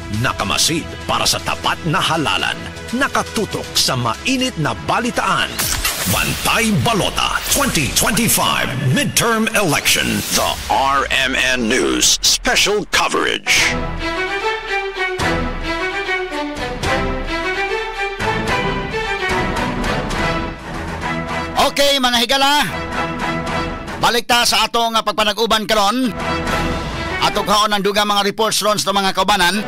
Nakamasid para sa tapat na halalan. Nakatutok sa mainit na balitaan. Bantay Balota 2025 Midterm Election. The RMN News Special Coverage. Okay, mga higala, balik ta sa atong pagpanag-uban karon. Atong kaon ang dugang mga reports ron sa mga kaubanan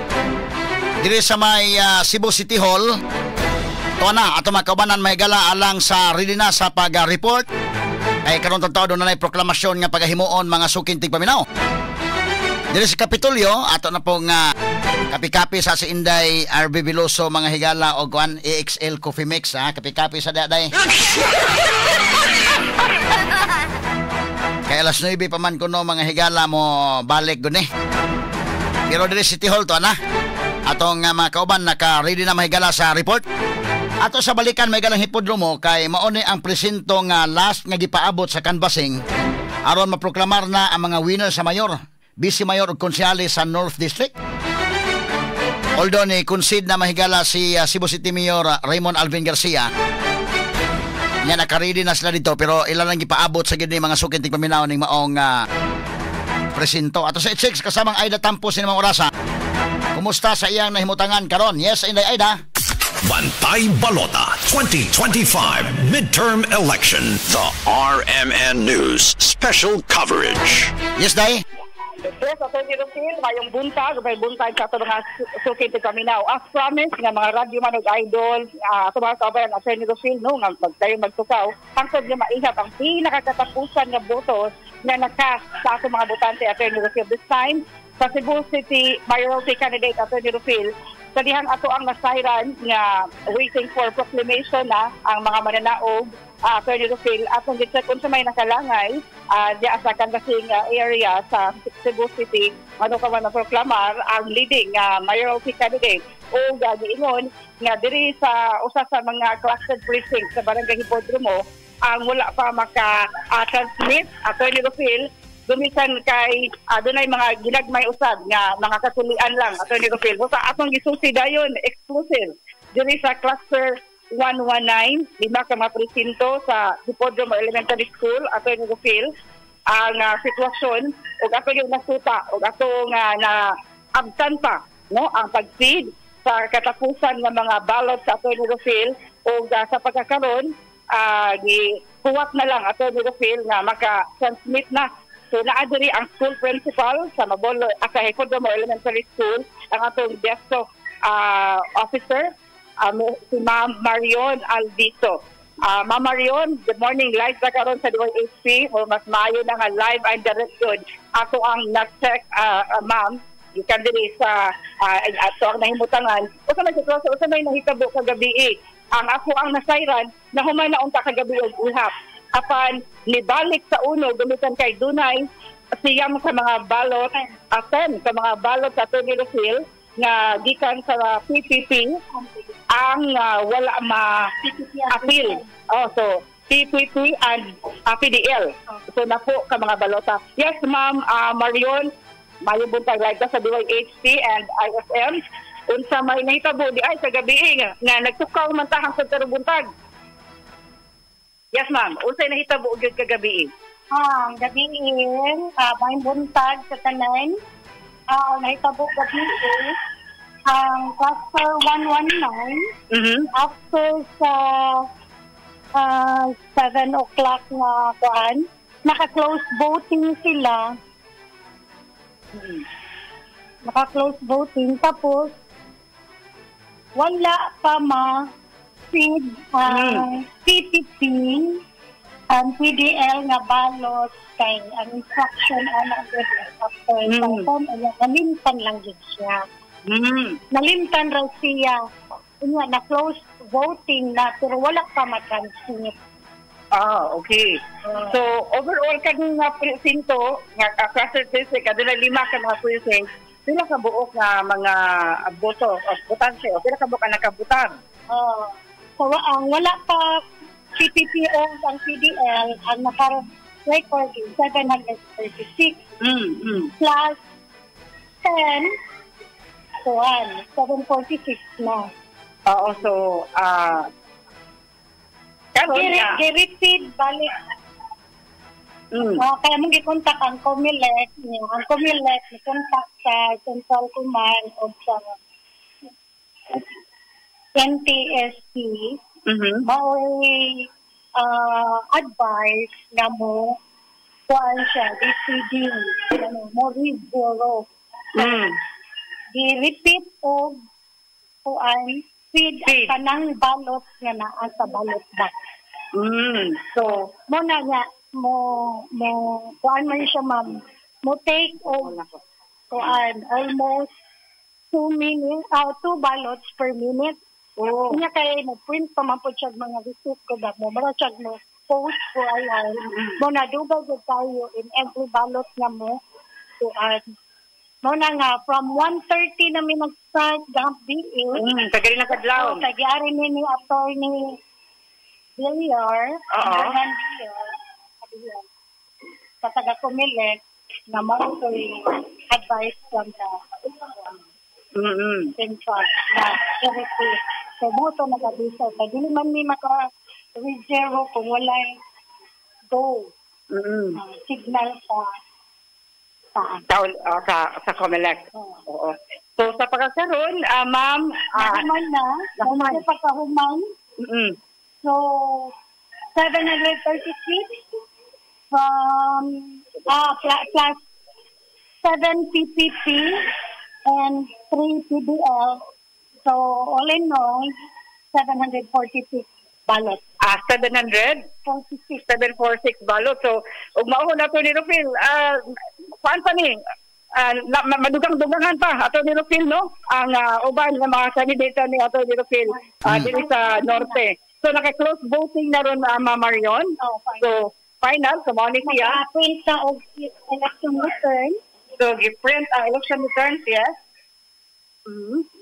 diri sa may Cebu City Hall. Tuwa na atong mga kaubanan may higala alang sa ready na sa pag-report. Ay karon tawdo na nay proklamasyon nga pagahimuon mga sukin tig paminaw. Diri sa Kapitolyo ato na pong kapi-kapi sa si Inday RB Biloso mga higala og kuan EXL Coffee Mix kapi-kapi sa daday. Kaya alas 9 pa man kuno mga higala mo balik guni. Pero diri City Hall to na. Atong mga kauban naka-ready na mahigala sa report. Ato sa balikan may galang hipodromo kay mauni ang presinto nga last nga gipaabot sa canvassing aron maproklamar na ang mga winner sa mayor, vice mayor ug konsyale sa North District. Although ni concede na mahigala si Cebu City Mayor Raymond Alvin Garcia. Nya naka-ready na sila dito pero ilan lang gipaabot sa gid ni mga sukin tig paminaw ning maong presinto. Ato sa 86 kasamang Aida Tampos ni mga orasa. Kumusta sa iyang nahimutangan karon? Yes, Inday Aida. Bantay Balota 2025 Midterm Election. The RMN News Special Coverage. Yes, Day. Yes, Atty. Rufil, mayong buntag sa ito mga sukin tig paminaw. As promised nga mga radyo man og idol, ito mga kabayan, Atty. Rufil, no, nga magtukaw, hangtod nga maihap ang pinakakatapusan nga botos na nakas sa ato mga botante, Atty. Rufil. This time, sa Cebu City Mayoralty candidate, Atty. Rufil, sa dihang ato ang nasayran nga waiting for proclamation na ang mga mananaog, Atty. Rufil, atong gitsa kung sa may nakalangay, diya sa canvassing area sa Cebu City, ano ka man na-proclamar ang leading mayoralty candidate o giingon nga diri sa usa sa mga clustered precincts sa Barangay Hipodromo ang wala pa maka-transmit, Atty. Rufil, gumikan kay dunay mga ginagmay usab nga mga kasulian lang, Atty. Rufil. So sa atong gisusi dayon exclusive diri sa cluster 119, lima ka mga presinto sa Hipodromo Elementary School, Atty. Rufil, ang sitwasyon ug ato yung nasuta ug ato nga na absenta, no, ang pag-feed sa katapusan ng mga ballots sa Atty. Rufil ug sa pagkakaroon gihuwat na lang Atty. Rufil nga maka-transmit na. So naadiri ang school principal sa Mabolo sa Hipodromo Elementary School, ang atong desk officer, si Ma'am Marion Alviso. Ma'am Marion, good morning. Live sa karon sa DYHP o mas maayo na nga live and direct yun. Ako ang nag-check, ma'am, gikan diri sa ato ang nahimutangan. Usa may sitwasyon, usa may nahitabo kagabi. Ang ako ang nasayran na humay na unta kagabi og uhap. Apan nibalik sa uno gumikan kay dunay siyam sa mga balot, 10 sa mga balot sa Atty. Rufil nga gikan sa PPP ang wala ma-appeal. So PPP and PDL. So napo ka mga balota. Yes, Ma'am Marion, mayo buntag live sa DYHP and ISM. Unsa may nahitabo di ay sa gabi nga nagtukaw man tahang sa buntag. Yes, ma'am. Unsay nahitabo gyud kagabi? Gabi may buntag sa tanan. Nahitabo gabi ang cluster 119. After sa 7 o'clock na kuan, naka-close voting sila. Naka-close voting tapos wala pa feed PPP and PDL nga balot kay ang instruction ana gud after nalimtan lang gid siya. Nalimtan raw siya. Unya na close voting na pero wala pa ma-transmit. Okay. So overall kadung nga presinto nga cluster district aduna 5 ka mga precinct, sila ka buok nga mga boto o botante o sila ka buok nga nakabutang. So, wala pa PPPO ang PDL ang naka-record 736 plus 10 7:46 na. Oo, so, karon nga. Gi-repeat balik. Kaya mong gikontak ang COMELEC. Ang COMELEC, gikontak sa Central Command o sa NTSC. Mao'y advice na mo kuhaan siya, deciding, mo read-zero. Di-repeat o kuhaan, feed ang kanang balot nga naa sa balot box. So, mo na nga, kuhaan man siya, ma'am, mo take o kuhaan, almost 2 ballots per minute. Kanya kaya mo print pa man po siya mga receipt ko ba mo. Mara siya mo post ko ayan. Mo na dugay ko tayo in every ballot nga mo. So, mo na nga, from 1:30 na may nag-start gamp DA. Kagari na kadlaw. So, kagari ni attorney Villar. Sa taga-COMELEC na mo advice from the Central na i-repeat. So, mo ito nag-abisa. So, hindi man may maka-reserve kung walang go. Signal sa COMELEC. Oo. So, sa pagkakaroon, ma'am, nahuman na. Nahuman na pagkahuman. So, 736 from plus 7 PPP and 3 PDL. So, all in all, 746 ballots. 746 ballots. So, ug mao na to ni Rufil. Paan pa ni? Madugang-dugangan pa ato ni Rufil, no? Ang uban ng mga kandidata ni ato ni Rufil dito sa Norte. So, naka-close voting na ron, Ma'am Marion. So, final, kumani siya. Print na og election return. So, gi-print ang election returns, yes?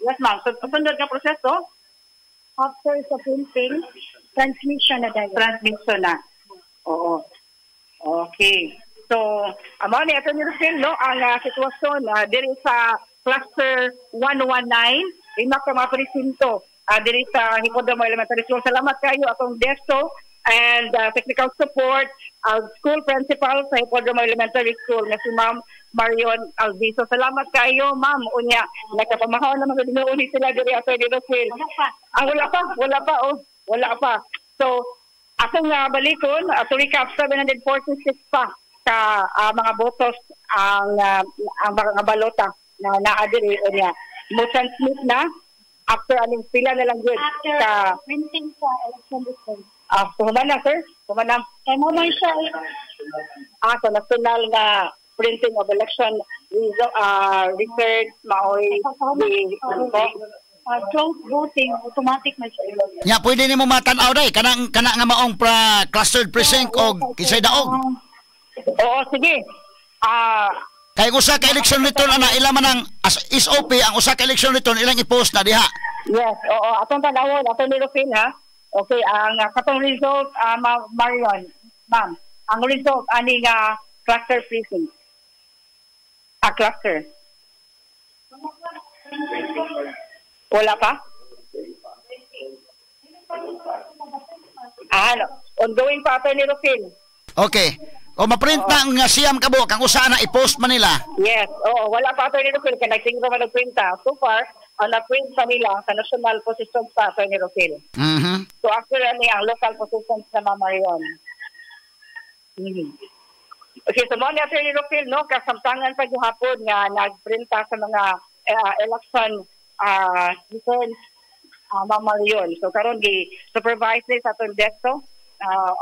Yes, ma'am. So, sunod na proseso? After sa printing, transmission na dahil. Transmission na. Oo. Okay. So, amo ni ato ni Rufil, no? Ang sitwasyon diri sa cluster 119, lima ka mga presinto diri sa Hipodamo Elementary School. Salamat kayo atong DESO and technical support school principal sa Hipodamo Elementary School na si Ma'am Marion Alviso. Salamat kayo, ma'am. Unya, nakapamahaw na mga dinuuni sila diri ato ni Rufil. Wala pa. So, akong balikon, to recap, 746 pa ka mga botos ang mga balota na naadiri unya. Mo transmit na after aning pila na lang good sa printing sa election return. Kumanan na, sir? Kumanan. Kaya mo man siya sa national nga printing of election records, maoy close voting, automatic na siya. Nya, pwede nimo matanaw day kana nga maong clustered precinct o kisay daog. Oo, sige. Kay usa ka election return ana ila man ang SOP ang usa ka election return ilang i-post na diha. Yes, oo, atong tanawon, atong ni Rufil, ha. Okay, ang katong result, Marion, ma'am, ang result ani nga cluster precinct. Cluster. Wala pa? Ongoing pa ito ni Rufil. Okay. O maprint na ang siyam kabo kang usa na i-post man nila. Yes, wala pa ito ni Rufil kaya nagtingin naman nagprinta. So far, na-print pa nila sa national positions pa ito ni Rufil. So actually, ang local positions na Marion. Okay, so mo ni Atty. Rufil, no, kasamtangan pa yung hapon nga nagprinta sa mga election returns Marion. So karon gi supervise ni sa atong DESO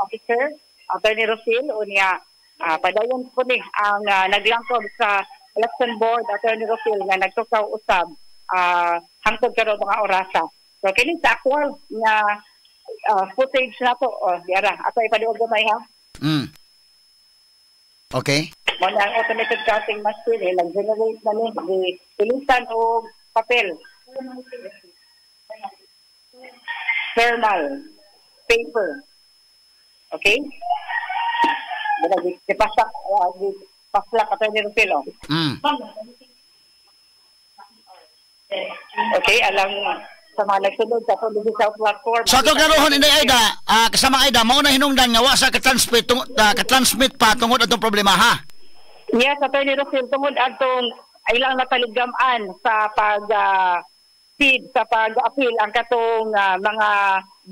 officer Atty. Rufil unya padayon po ni ang naglangkod sa election board Atty. Rufil nga nagtukaw usab hangtod karon mga orasa. So kini sa actual nga footage na to diara ato ipaduog gamay ha. Okay. Mo na ang automated counting machine nag-generate na ni pilitan og papel. Thermal paper. Okay? Di pasak Atty. Rufil. Okay, alang sa mga nagsunod sa Digital Platform. So atong karohon Inday Aida, kasama Aida, mao na hinungdan nga wa sa ka-transmit pa tungod atong problema ha. Yes, Attorney Rufil, tungod atong ilang nataligaman sa feed sa pag-appeal ang katong mga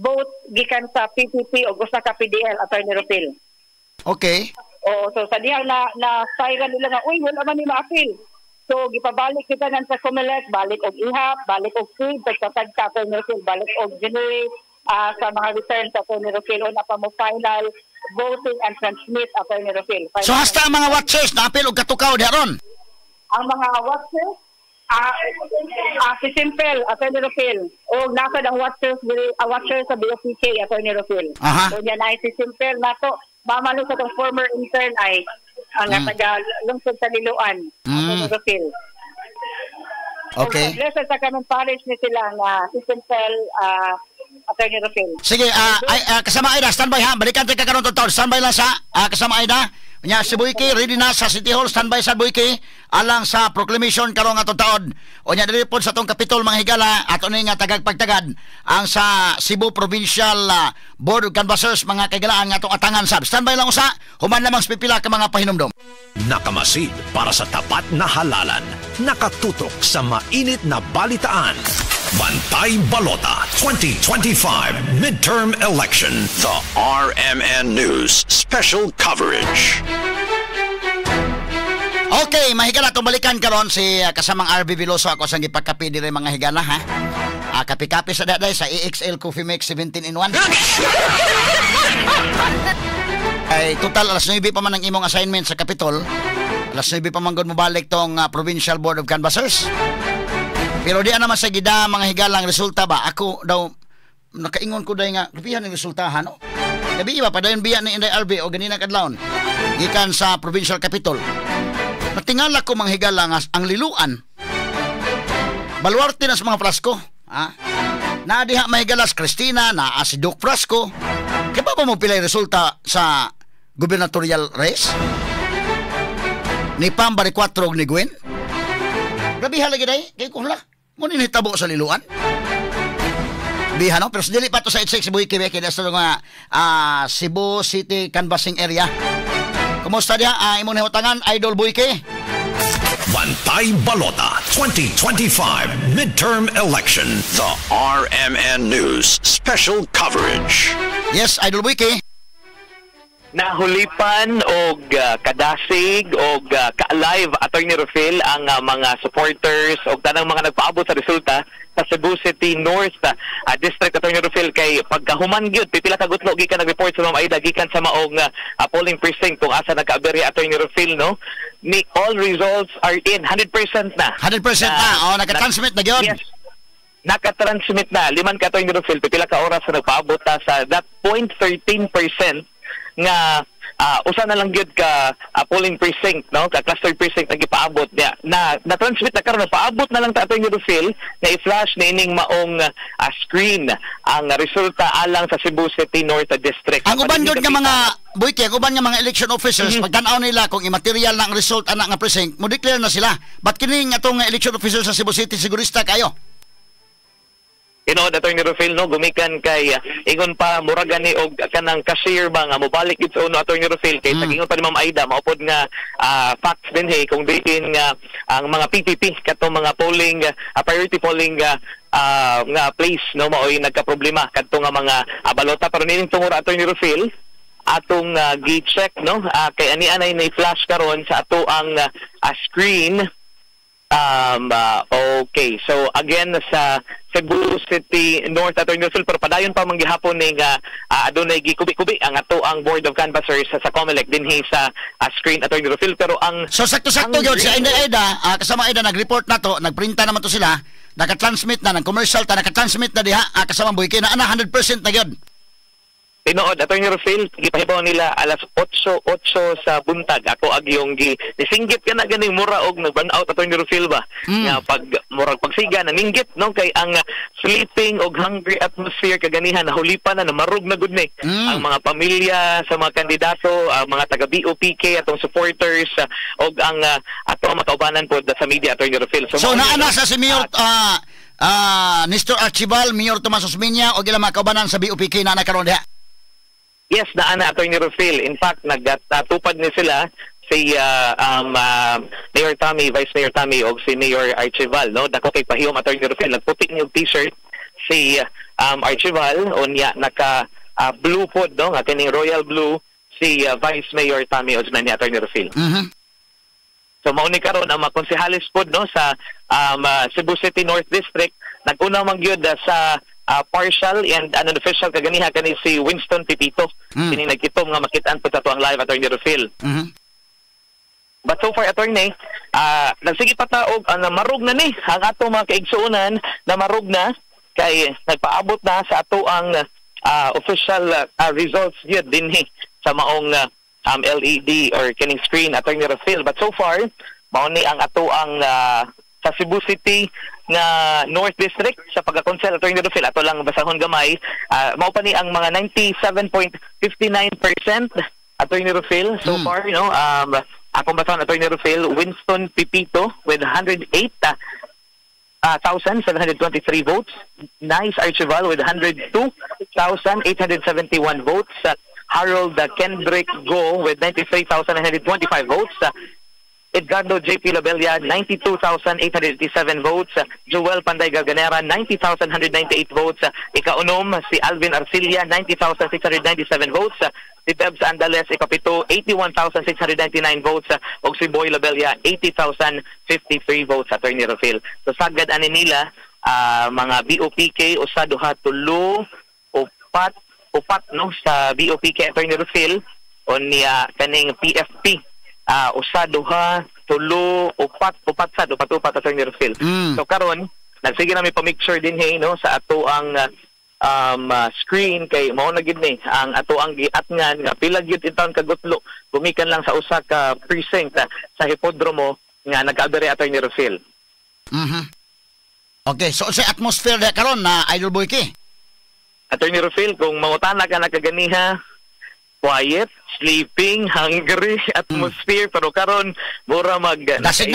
vote gikan sa PPP o usa ka PDL, Attorney Rufil. Okay. So sa dihang na sayran nila nga, uy, wala man ni ma-appeal. So, gipabalik kita ng sa COMELEC, balik og ihap, balik og feed, pagkatag sa Attorney Rufil, balik og generate sa mga return sa Attorney Rufil o na pa mo final voting and transmit Attorney Rufil. So hasta ang mga watchers na apil og katukaw diharon. Ang mga watchers, si Simple, Attorney Rufil, o nasa ang watchers sa BOPK, Attorney Rufil. So yan ay si Simple na to, mamalo sa itong former intern ay ang taga-lungsod sa Liloan, Attorney Rufil. Okay. So, blessed sa kaming parish ni sila na si Simple, Attorney Rufil. Sige, kasama Aida, standby ha. Balikan tayo kakaroon taon. Standby lang sa kasama Aida. Nya si Buyki, ready na sa City Hall. Standby sa Buyki. Alang sa proclamation karong atong taon. O nya dili po sa atong Kapitol mga higala. Ato ni nga tagagpagtagad. Ang sa Cebu Provincial Board of Canvassers mga kagalaan nga atong atangan sab. Standby lang usa. Human lamang pipila ka mga pahinumdom. Nakamasid para sa tapat na halalan. Nakatutok sa mainit na balitaan. Bantay Balota 2025 Midterm Election. The RMN News Special Coverage. Okay, mahigala itong balikan karon si kasamang RB Veloso. Ako sang ipagkapi dire mga higala ha. Kapi-kapi sa daday sa EXL Coffee Mix 17-in-1. Ay total alas 9 pa man ang imong assignment sa Capitol. Alas 9 pa man gud mo balik tong Provincial Board of Canvassers. Pero di naman sa gida mga higalang resulta ba? Ako daw nakaingon ko dai nga lupihan ang resultahan no. Gabi iba pa dayon biya ni Inday RB o ganina kadlawon. Gikan sa Provincial Capitol. Natingala ko mga higala nga ang liluan. Baluarte na sa mga Frasco, ha? Na diha mahigalas Cristina na si Doc Frasco. Kaya pa mo pilay resulta sa gubernatorial race? Ni Pam Baricuatro ni Gwen? Grabe halagi day, kay kuhla. Muna hitabo sa liluan. Biha no, pero dili pa to sa Itzik Cebu Quebec kaya sa mga Cebu City canvassing area. Kumusta diha? Imong hiutangan Idol Buyke. Bantay Balota 2025 Midterm Election. The RMN News Special Coverage. Yes, Idol Buyke. Nahulipan og kadasig og ka-alive Attorney Rufil ang mga supporters og tanang mga nagpaabot sa resulta sa Cebu City North District, Attorney Rufil, kay pagkahuman gyud pipila ka gutlo gikan nag-report sa Ma'am Aida gikan sa maong polling precinct kung asa nagkaaberya Attorney Rufil no. Ni all results are in 100% na. 100% na. Naka-transmit na gyud. Yes. Naka-transmit na. Liman ka Attorney Rufil pipila ka oras na nagpaabot sa that 0.13% nga usa na lang gyud ka polling precinct no, ka cluster precinct na gipaabot niya na transmit na karon paabot na lang ta Attorney Rufil na i-flash na ining maong screen ang resulta alang sa Cebu City North District. Ang uban gyud nga mga Buyke, ang uban nga mga election officers pagtan-aw nila kung immaterial na ang result ana nga precinct, mo declare na sila. But kini nga atong election officers sa Cebu City sigurista kayo. Attorney Rufil no, gumikan kay ingon pa muragan ni og kanang cashier ba nga mobalik gid sa uno Attorney Rufil kay ingon pa ni Ma'am Aida maupod nga facts din kung diin nga ang mga PPP katong mga polling priority polling nga place no maoy nagka-problema kadto nga mga balota pero nining tungod Attorney Rufil atong gi-check no kay ani anay na i-flash karon sa ato ang screen. Okay, so again sa Cebu City North Attorney Rufil pero padayon pa manggihapon ning adunay gikubi-kubi ang ato ang Board of Canvassers sa COMELEC dinhi sa screen Attorney Rufil pero ang so sakto-sakto gyud si Inday Aida kasama Aida nag-report na to, nagprinta naman to sila, naka-transmit na ng commercial ta naka-transmit na diha kasama Buyke na 100% na gyud. Tinood, Attorney Rufil, gipahibaw nila alas 8 sa buntag. Ako agyong nisinggit ka na ganing mura og nag-burnout, Attorney Rufil ba? Nga murag pagsiga, naninggit, no? Kay ang sleeping og hungry atmosphere kaganihan, nahulipan na, namarug na gud ni. Ang mga pamilya sa mga kandidato, mga taga-BOPK, atong supporters, og ang ato makaubanan po sa media, Attorney Rufil. So naana sa si Mayor Nestor Archibald, Mayor Tomas Osmeña, o ilang mga kaubanan sa BOPK na nakaroon diha? Yes, naana, Attorney Rufil. In fact, nagtupad ni sila si Mayor Tommy, Vice Mayor Tommy o si Mayor Archibald, no? Dako kay pahiyom, Attorney Rufil, nagputi niyong t-shirt si Archibald, o niya naka blue pod, no? Nga kining royal blue si Vice Mayor Tommy Osman ni Attorney Rufil. So mauni karon ang mga konsehalis pod, no, sa Cebu City North District. Nag-una man gyud sa partial and unofficial kaganiha kani si Winston Pipito. Kini nagkitom nga makitaan po sa tuang live, Attorney Rufil. But so far, Attorney, nagsige pa taog ang marug na ni ang ato mga kaigsuonan na marug na kay nagpaabot na sa ato ang official results yun dinhi sa maong LED or kining screen, Attorney Rufil. But so far, mauni ang ato ang sa Cebu City nga North District sa pagkakonsel, Attorney Rufil, ato lang basahon gamay, mao pa ni ang mga 97.59%, Attorney Rufil, so far, you know, akong basahon, Attorney Rufil, Winston Pipito with 108,723 votes, Nice Archibald with 102,871 votes, Harold Kendrick Go with 93,925 votes, Edgardo J.P. Labella, 92,887 votes. Joel Panday Garganera, 90,198 votes. Ikaunom, si Alvin Arcilia, 90,697 votes. Si Debs Andales, ikapito, 81,699 votes. O si Boy Labella, 80,053 votes, Attorney Rufil. So sagad ani nila, mga BOPK, usado ha, tulo, upat, no, sa BOPK, Attorney Rufil, o niya kaning PFP. Usado ha, tulo, upat sad, upat Attorney Rufil. So karon, nagsige na may pamixture din hey, no, sa ato ang screen kay mao na gid ni ang ato ang giatngan nga pila gyud intawon kagutlo gumikan lang sa usa ka precinct sa hipodromo nga nagkaabere, Attorney Rufil. Okay, so sa atmosphere na karon na Idol Boy Ki, Attorney Rufil, kung mangutana ka na kaganiha, quiet, sleeping, hungry atmosphere, pero karon mura dasig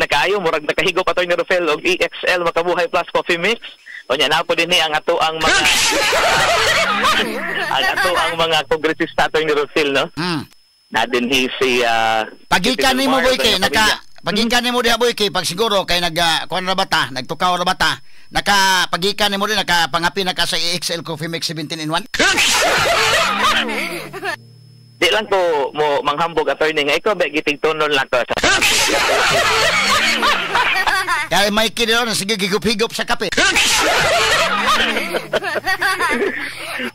na kayo, murag nakahigop, Attorney Rufil, og EXL Makabuhay Plus Coffee Mix. O nya na po din ang ato ang mga ang ato ang mga kongresista, Attorney Rufil, no? Na din si pagikan nimo Boy Ki, pagikan nimo diha Boy Ki, pag siguro kay kuan ra bata, nagtukaw ra bata, pagikan nimo din nakapangapi na ka sa EXL Coffee Mix 17-in-1. Di lang ko mo manghambog, Attorney, nga ikaw ba gitigtunon lang ko sa kaya may kinilaw na sige gigup-higup sa kape.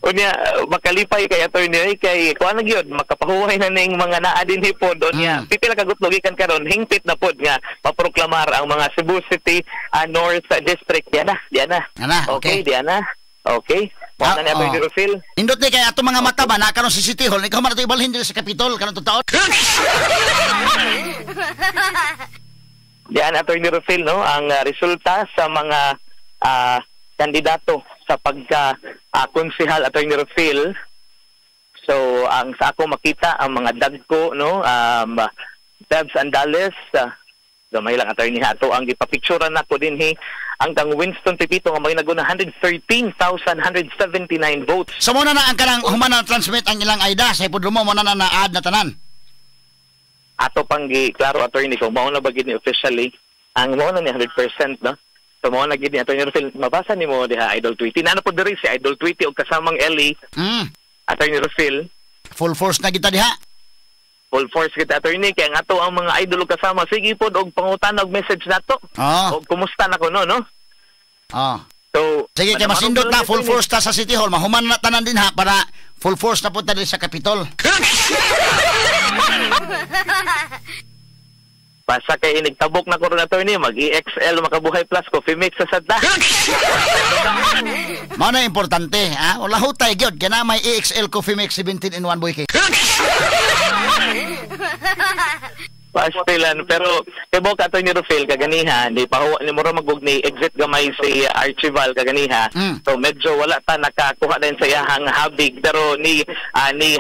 Unya makalipay kay Attorney kay kuan na gyud makapahuway na ning mga naa din hipod unya pipila ka gutlogikan karon hingpit na pod nga maproklamar ang mga Cebu City North District diana. Okay, diana. Okay. Wala na Attorney Rufil. Indot ni kay ato mga mata ba na karon sa City Hall, ikaw man ato ibalhin diri sa Capitol karon taon. Diyan, Attorney Rufil, no, ang resulta sa mga kandidato sa pagka-konsehal, Attorney Rufil. So, ang sa ako makita, ang mga dagko, no, Debs Andales, gamay lang, Attorney, hato ang ipapicturan na ko din, ang kang Winston Pipito, nga may naguna 113,179 votes. So, muna na ang kanang humana transmit ang ilang AIDA sa hipodromo, muna na na-add na tanan. Ato pang klaro, Attorney, kung mauna ba gid ni officially ang mauna ni 100%, no? So mauna gid ni Attorney Rufil, mabasa nimo diha Idol Tweety. Nano po diri si Idol Tweety og kasamang Ellie. Attorney Rufil, full force na kita diha. Full force kita, Attorney, kay ang ato ang mga idol og kasama sige pod og pangutan og message nato. Og kumusta na ko no? So sige kay masindot na full force ta sa City Hall, mahuman na tanan din ha para full force na punta din sa Capitol. Basta kay inigtabok na ko rin, Attorney, mag-EXL Makabuhay Plus Coffee Mix sa sadda. Mao na importante, ha? Wala hutay gyud kana may EXL Coffee Mix 17 in 1 boy kay. Pastilan, pero tibo ka to ni Rufil kaganiha, di pa ni mura magug ni exit gamay si Archival kaganiha. So medyo wala ta nakakuha din sa iyang habig, pero ni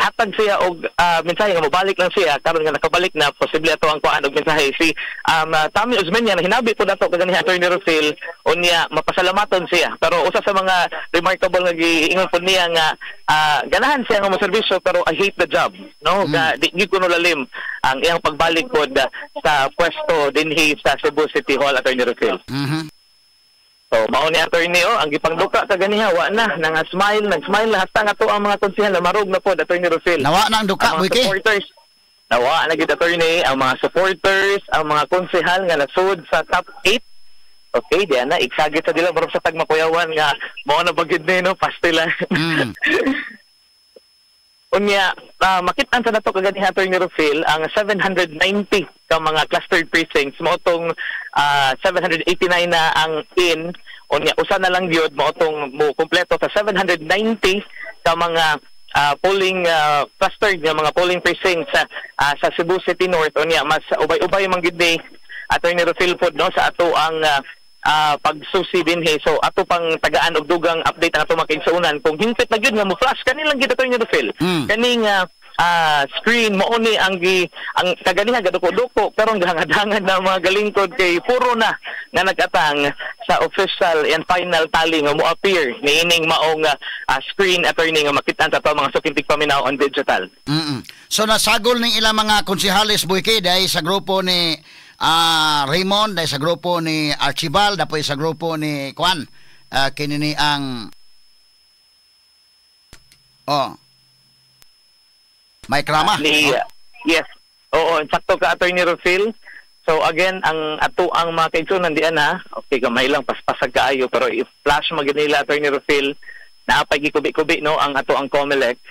hatag siya og mensahe nga mobalik lang siya karon nga nakabalik na posible ato ang kuan og mensahe si Tami Uzmeña na hinabi po nato kaganiha to ni Rufil unya mapasalamaton siya, pero usa sa mga remarkable nga giingon po niya nga ganahan siya nga mo serbisyo pero I hate the job, no? Di ko no lalim ang iyang pagbalik po sa pwesto dinhi sa Cebu City Hall, Attorney Rufil. So mao ni attorney ang gipangduka kaganiha wa na nag-smile lahat nga to ang mga konsehal na marog na po, Attorney Rufil. Nawa na ang duka boy kay. Nawa na gid attorney ang mga supporters, ang mga konsehal nga nasud sa top 8. Okay, diyan na iksagit sa dila marog sa tagmakuyawan nga mao na bagid ni no pastila. Unya, makitaan sa nato kaganiha Attorney Rufil ang 790 ka mga clustered precincts mo tong 789 na ang in. Unya, usa na lang gyud mo tong mo kompleto sa 790 ka mga polling clustered nga mga polling precincts sa Cebu City North. Unya, mas ubay-ubay man gid ni Attorney Rufil pod no sa ato ang pagsusi dinhi. So ato pang tagaan og dugang update ang ato makigsaunan kung hingpit na gyud nga mo flash kanilang gid Attorney Rufil. Kaning screen mo ni ang kaganiha gaduko-duko pero ang gahangadangan na mga galingkod kay puro na nga nagatang sa official and final tally nga mo appear niining maong screen attorney nga makitaan sa mga sukintig paminaw on digital. So nasagol ning ilang mga konsehales boy kay dai sa grupo ni Raymond, dahil sa grupo ni Archival, dapoy sa grupo ni Kwan, kinini ang Mike Rama. Yes. Oo, sakto ka Attorney Rufil. So again, ang ato ang mga kaigsunan diyan na, okay, gamay lang paspasag kaayo pero i-flash maginila Attorney Rufil, naapay gikubi-kubi no ang ato ang COMELEC.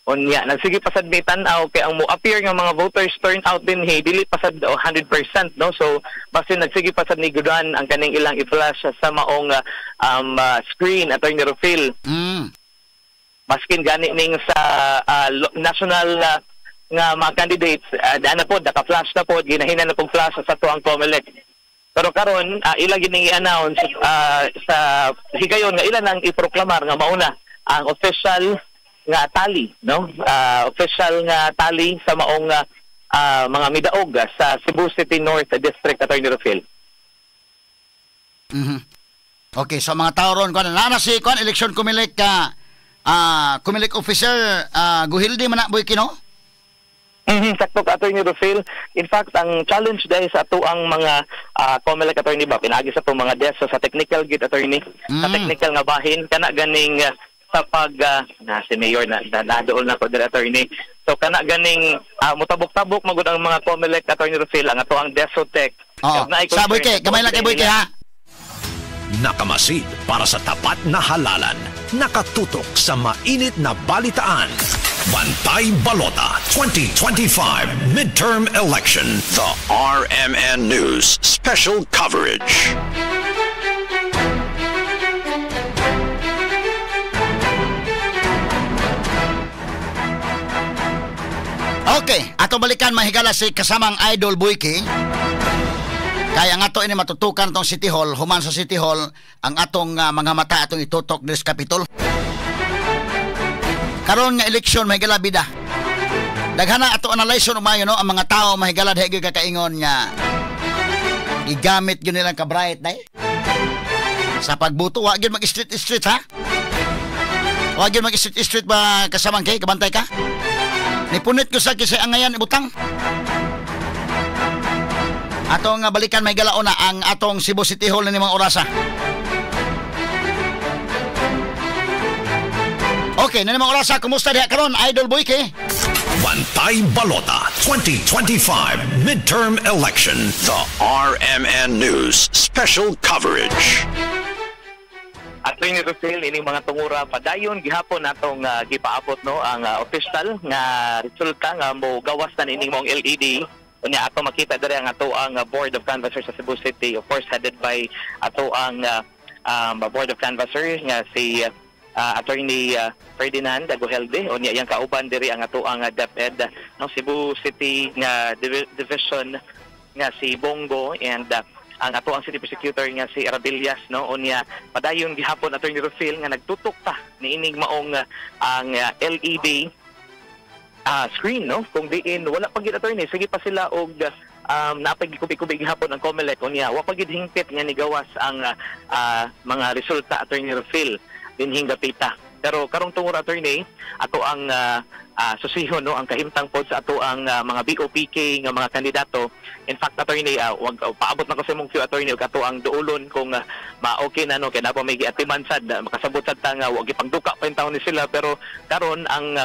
Unya, nagsige pasad ni tan-aw kay ang mo appear nga mga voters turn out din dili pasad 100% no. So basta nagsige pasad ni gudan ang kaning ilang i-flash sa maong screen Attorney Rufil. Maskin gani ning sa national nga mga candidates na po naka-flash na po ginahinan na pong flash sa to ang COMELEC. Pero karon ilang gining i-announce sa higayon nga ilan ang iproklamar nga mauna ang official nga tally no official nga tally sa maong mga midaog sa Cebu City North District Attorney Rufil. Okay, so mga tao ron kuan na si kuan election COMELEC COMELEC officer Guhildi man na boy kino. Sakto ka Attorney Rufil. In fact, ang challenge dahil sa ato ang mga COMELEC attorney ba pinagi sa itong mga desk sa technical gate attorney sa technical nga bahin kana ganing sa pag si Mayor na doon na ko diri attorney. So kana ganing mutabok-tabok magud ang mga COMELEC Attorney Rufil ang ato ang Desotec. Saboy kay gamay lang kay boy kay ha. Nakamasid para sa tapat na halalan. Nakatutok sa mainit na balitaan. Bantay Balota 2025 Midterm Election. The RMN News Special Coverage. Okay, ato balikan mahigala si kasamang Idol Buiki. Kaya nga to ini matutukan tong City Hall, human sa City Hall ang atong mga mata atong itutok dis Capitol. Karon nga eleksyon mahigala bida. Daghana ato analyze umayo no ang mga tao mahigala dahil kakaingon nga igamit gyud nilang ka bright day. Sa pagbuto wa gyud mag street ha. Wa gyud mag street ba kasamang kay kabantay ka? Nipunit ko sa kisay angayan ibutang. Atong balikan may galaon na ang atong Cebu City Hall ni mga orasa. Okay, na mga orasa, kumusta diha karon Idol Buiki? Bantay Balota 2025 Midterm Election. The RMN News Special Coverage. Attorney Rufil, ining mga tungura padayon gihapon natong gipaabot no ang official nga resulta nga mo gawas na ining mong LED. Unya ato makita diri ang ato ang Board of Canvassers sa Cebu City, of course headed by ato ang Board of Canvassers nga si Attorney Ferdinand Aguhelde o niya yang kauban diri ang ato ang DepEd no Cebu City nga division nga si Bongo and ang ato ang City Prosecutor nga si Arabillas no unya padayon gihapon Attorney Rufil nga nagtutok pa niining maong ang LED screen no kung diin wala pa gid attorney sige pa sila og napag gikubi-kubi gihapon ang COMELEC unya wa pa gid hingpit nga nigawas ang mga resulta Attorney Rufil dinhing gapita. Pero karong tungod attorney, ato ang susihon no ang kahimtang pod sa ato ang mga BOPK nga mga kandidato. In fact attorney, wag paabot na ko sa imong queue attorney ug ato ang duolon kung ma-okay na no kay na pa may giatiman sad makasabot sad ta nga wag gipangduka pa yung taon ni sila pero karon ang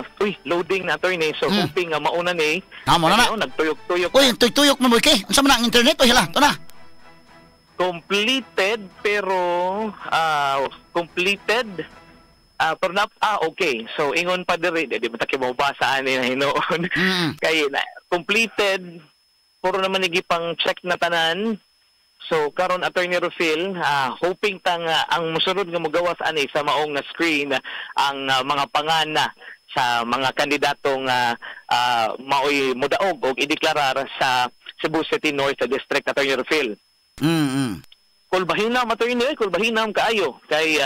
loading na attorney so hoping nga mauna ni. Amo na. Nagtuyok-tuyok. Uy, tuyok mo kay. Unsa man ang internet o hila? To na. Completed pero completed pero okay so ingon pa diri di ba ta mabasa ani na hinoon kay completed puro naman pang check na tanan so karon Attorney Rufil hoping tang ang mosunod nga mogawas ani sa maong nga screen ang mga pangana sa mga kandidatong maoy modaog og ideklarar sa Cebu City North District Attorney Rufil. Kulbahinam attorney, kulbahinam kaayo kay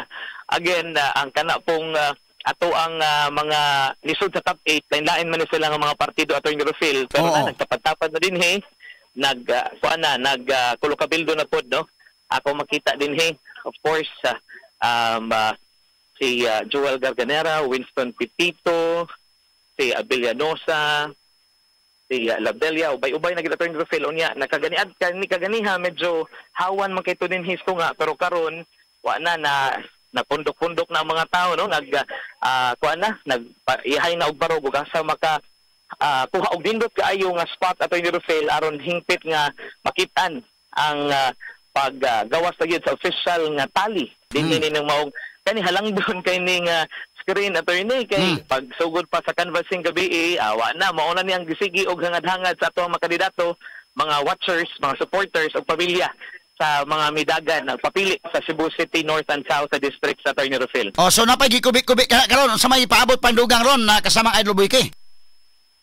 again ang kana pong ato ang mga lisod sa top 8 lain-lain man sila nga mga partido Attorney Rufil pero na nagtapad-tapad na din kulok-kabildo na pod no ako makita din of course si Joel Garganera, Winston Pipito, si Abellanosa, si Labdelia ubay-ubay na gid Attorney Rufil unya nakaganiha medyo hawan man kay to din histo nga pero karon wa na napundok-pundok na ang mga tao no ihay na og barog ug asa maka kuha og dindot kaayo nga spot Attorney Rufil aron hingpit nga makitan ang paggawas na gyud sa official nga tali dinhi ning maong kani halangdon kay ning screen attorney kay pagsugod pa sa canvassing gabi wa na mauna niyang gisigi og hangad-hangad sa ato mga kandidato, mga watchers, mga supporters og pamilya sa mga midagan nagpapili sa Cebu City North and South District sa Attorney Rufil. So napay gikubik-kubik karon sa may paabot pandugang ron na kasama kay Idol Boyke.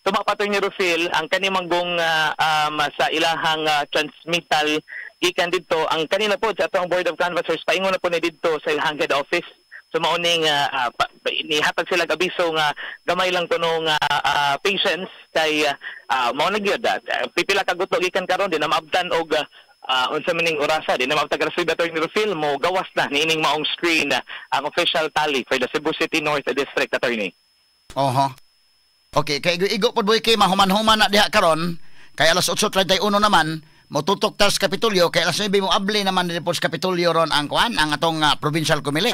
Tuma pa Attorney Rufil ang kanimanggong sa ilahang transmittal gikan didto ang kanila po sa atong Board of Canvassers paingon na po ni didto sa ilahang head office. So mauning nihatag sila abiso nga gamay lang kuno nga patience kay mao na gyud pipila ka guto gikan karon di na maabtan og unsa maning orasa di na maabtan ka Attorney Rufil mo gawas na niining maong screen ang official tally for the Cebu City North District Attorney. Okay, kay igo pod boy kay mahuman-human na diha karon kay alas 8:31 naman motutok tas Kapitolyo kay alas 9 mo abli naman dito sa Kapitolyo ron ang kuan ang atong provincial COMELEC.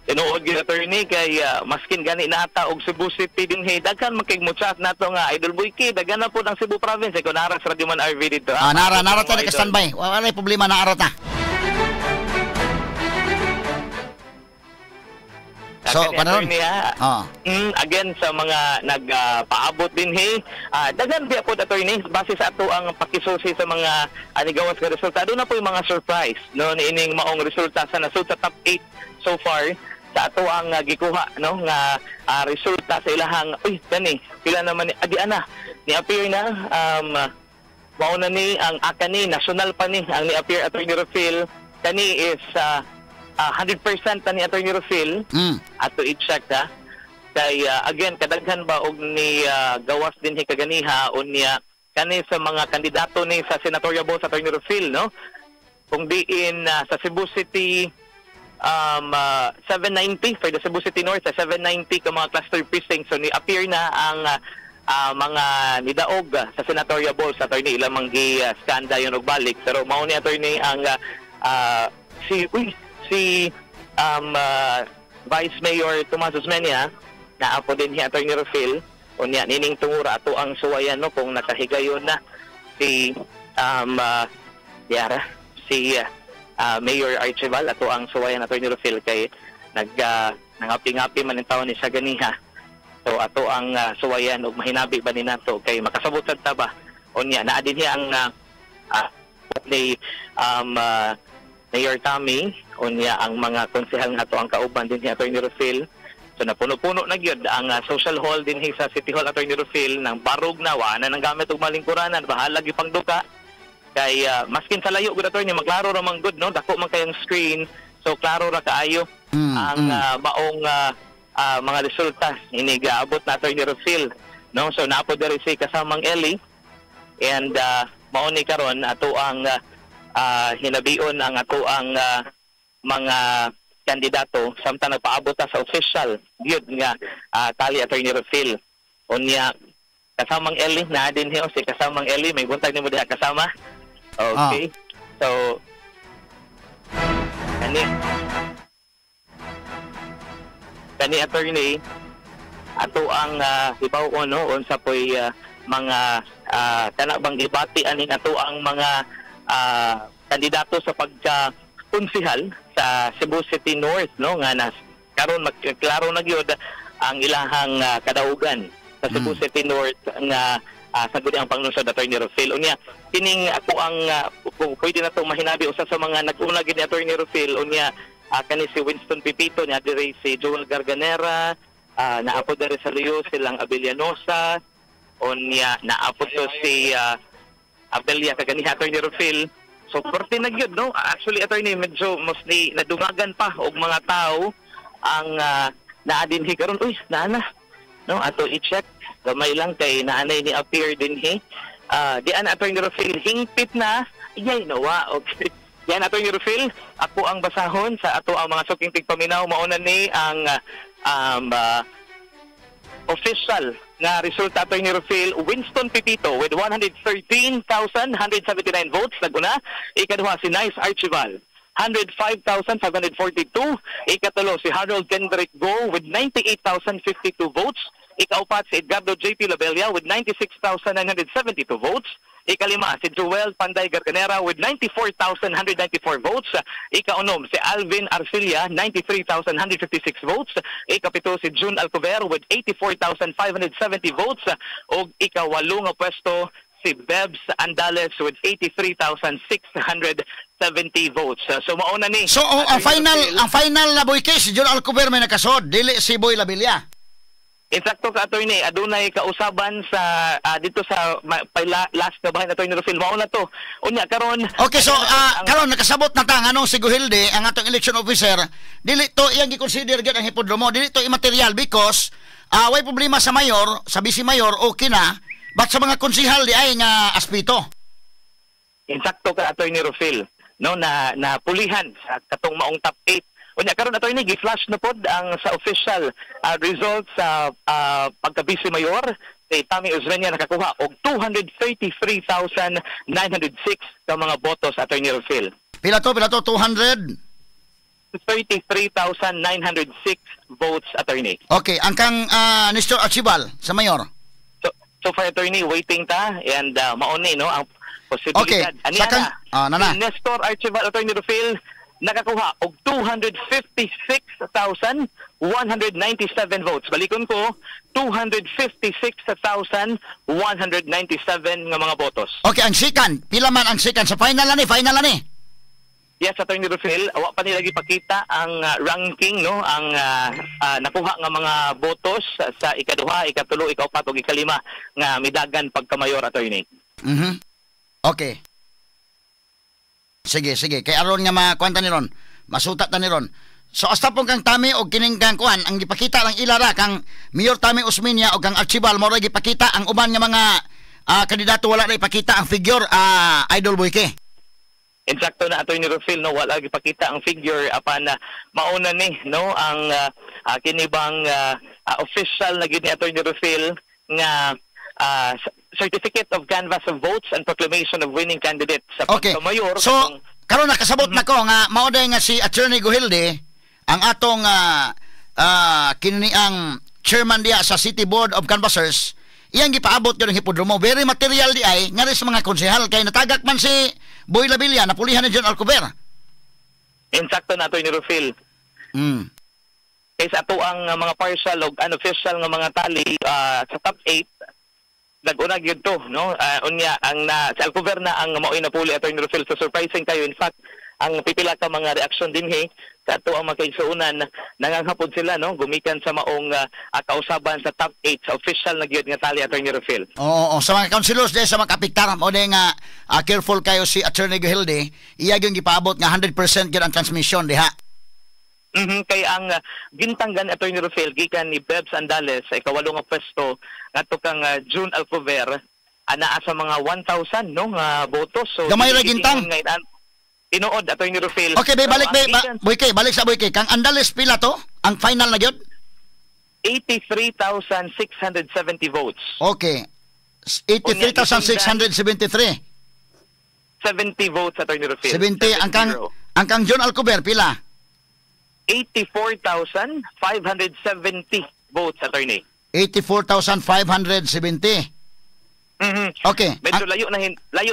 Tinuod gyud attorney kay maskin gani naata og Cebu City dinhi daghan makigmutsak nato nga Idol Boyke daghan na pud ang Cebu province kay nara sa Radyo Man RV dito. Nara ta ka standby. Wala problema na arat na. So, panon? Again, sa mga nagpaabot din, daghan biya po attorney, base sa ato ang pakisusi sa mga anigawas nga resulta. Doon na po yung mga surprise, no, niining maong resulta sa nasud sa top 8 so far sa ato ang gikuha, no, nga resulta sa ilahang, pila naman, ni-appear na, mauna ni, ang akani, national pa ni, ang ni-appear Attorney Rufil, kani is, 100% ni Attorney Rufil ato i-check kay again kadaghan ba og ni gawas din kaganiha unya kani sa mga kandidato ni sa senatorial boss Attorney Rufil no kung diin sa Cebu City 790 for the Cebu City North sa 790 ka mga cluster precincts so ni appear na ang mga nidaog sa senatorial boss Attorney ilang manggi skanda yon og balik pero mao ni attorney ang si Vice Mayor Tomas Osmeña na apo din si Attorney Rufil unya nining tungura ato ang suwayan no kung nakahigayon na si Mayor Archival ato ang suwayan Attorney Rufil kay nangapi-ngapi man ang taon ni sa ganiha so ato ang suwayan og mahinabi ba ni nato kay makasabot ta ba unya naa din ang Mayor Tammy, unya ang mga konsehal nga to ang kauban din ni Atty. Rufil. So napuno-puno na gyud ang social hall din sa City Hall Atty. Rufil ng barog na wa na nang gamit og malingkuranan, bahala gyud pangduka. Kay maskin sa layo gud attorney maklaro ra man gud no, dako man kayang screen. So klaro ra kaayo ang maong mga resulta ini gaabot na Atty. Rufil, no. So naapod diri si kasamang Ellie and mao ni karon ato ang hinabion ang ato ang mga kandidato samtang nagpaabot sa official gyud nga tali Atty. Rufil. Unya kasamang Ellie na din hiyo si kasamang Ellie, may buntag nimo diha kasama. Okay. So kani attorney ato ang hibaw no unsa poy mga kana bang debate aning ato ang mga kandidato sa pagka-konsehal sa Cebu City North, no, nga karon magklaro na gyud ang ilahang kadaugan sa Cebu City North nga sagud ang panglungsod Atty. Rufil. Unya kining ako ang pwede na to mahinabi usa sa mga nag-una gid ni Atty. Rufil. Unya kani si Winston Pipito niya diri si Joel Garganera, naapod diri sa Rio silang Abellanosa, unya naapod to si Abelia kagani Atty. Rufil. So porte na gyud no. Actually attorney medyo mostly nadungagan pa og mga tao ang naadinhi karon. Uy, nana. No, ato i-check gamay lang kay naanay ni appear dinhi. Di an Atty. Rufil hingpit na. Iyay nawa. Okay. Yan Atty. Rufil, ako ang basahon sa ato ang mga suking tigpaminaw mauna ni ang official na resulta Atty. Rufil. Winston Pipito with 113,179 votes naguna. Ikaduha si Nice Archival 105,542. Ikatulo si Harold Kendrick Go with 98,052 votes. Ikaupat si Edgardo J.P. Labella with 96,972 votes. Ikalima si Joel Panday Garganera with 94,194 votes. Ikaunom si Alvin Arcilia 93,156 votes. Ikapito si June Alcover with 84,570 votes. O ikawalo nga pwesto si Bebs Andales with 83,670 votes. So mauna ni. So ang final na boy case si June Alcover may nakasod, dili si Boy Labella. Insakto ka attorney, adunay kausaban sa dito sa last na bahay na Atty. Rufil. Mauna to. Unya karon. Okay, so karon nakasabot na ta nganong si Guhilde ang atong election officer, dili to iyang gi-consider gyud ang hipodromo, dili to immaterial because way problema sa mayor, sa vice mayor okay na, but sa mga konsehal di ay nga aspito. Insakto ka Atty. Rufil, no, na pulihan sa katong maong top 8. Unya karon attorney gi-flash na pod ang sa official results sa pagka-vice mayor kay Tammy Osmeña nakakuha og 233,906 ka mga botos Atty. Rufil. Pila to 200 33,906 votes attorney. Okay, ang kang Nestor Archibal sa mayor. So for attorney waiting ta and mauni no ang posibilidad. Okay, sa nana. Nestor Archibal Atty. Rufil nakakuha og 256,197 votes. Balikon ko, 256,197 nga mga botos. Okay, ang second. Pila man ang second? Sa final na ni? Yes, Atty. Rufil, awa pa nila gipakita ang ranking, no, ang nakuha nga mga botos sa ikaduha, ikatulo, ikaupat ug ikalima nga midagan pagkamayor attorney. Okay. Sige. Kay aron nga makuanta ni ron. Masutat ta ni ron. So hasta pong kang Tammy og kining kang kuan ang gipakita lang ilara kang Mayor Tammy Osmeña og kang Archibal mo ra gipakita ang uban nga mga kandidato wala ra ipakita ang figure Idol Boyke. Insakto na Atty. Rufil no wala gipakita ang figure apan mauna ni no ang kinibang official na gid ni Atty. Rufil nga Certificate of Canvass of Votes and Proclamation of Winning Candidate sa pagkamayor. So, karon nakasabot na ko nga mauday nga si Attorney Guhilde ang atong kininiang chairman diya sa City Board of Canvassers. Iyang gipaabot gyud ang hipodromo. Very material di ay nga sa mga konsehal kay natagak man si Boy Labella napulihan ni John Alcover. Insakto na Atty. Rufil. Kaysa ato ang mga partial o unofficial nga mga tali sa top 8 nag-una gyud to no unya ang si Alcover na ang mao'y napuli Atty. Rufil. So surprising kayo in fact ang pipila ka mga reaksyon dinhi kato ang magkaigsuunan nanganghapod sila no gumikan sa maong kausaban sa top 8 sa official na gyud nga tali Attorney Rufil. Oo, sa mga councilors sa mga kapiktar mo nga careful kayo si Attorney Guhilde, iya gyud gipaabot nga 100% gyud ang transmission diha. Kay ang gintanggan Attorney Rufil gikan ni Bebs Andales sa ikawalo nga pwesto ngadto kang June Alcover anaa sa mga 1,000 no nga botos. So gamay ra gintang. Tinuod Attorney Rufil. Okay, balik Boyke, balik sa Boyke. Kang Andales pila to? Ang final na gyud? 83,670 votes. Okay. 83,673. 70 votes Attorney Rufil. 70 ang kang John Alcover pila? 84,570 votes Attorney. 84,570. Okay. Medyo layo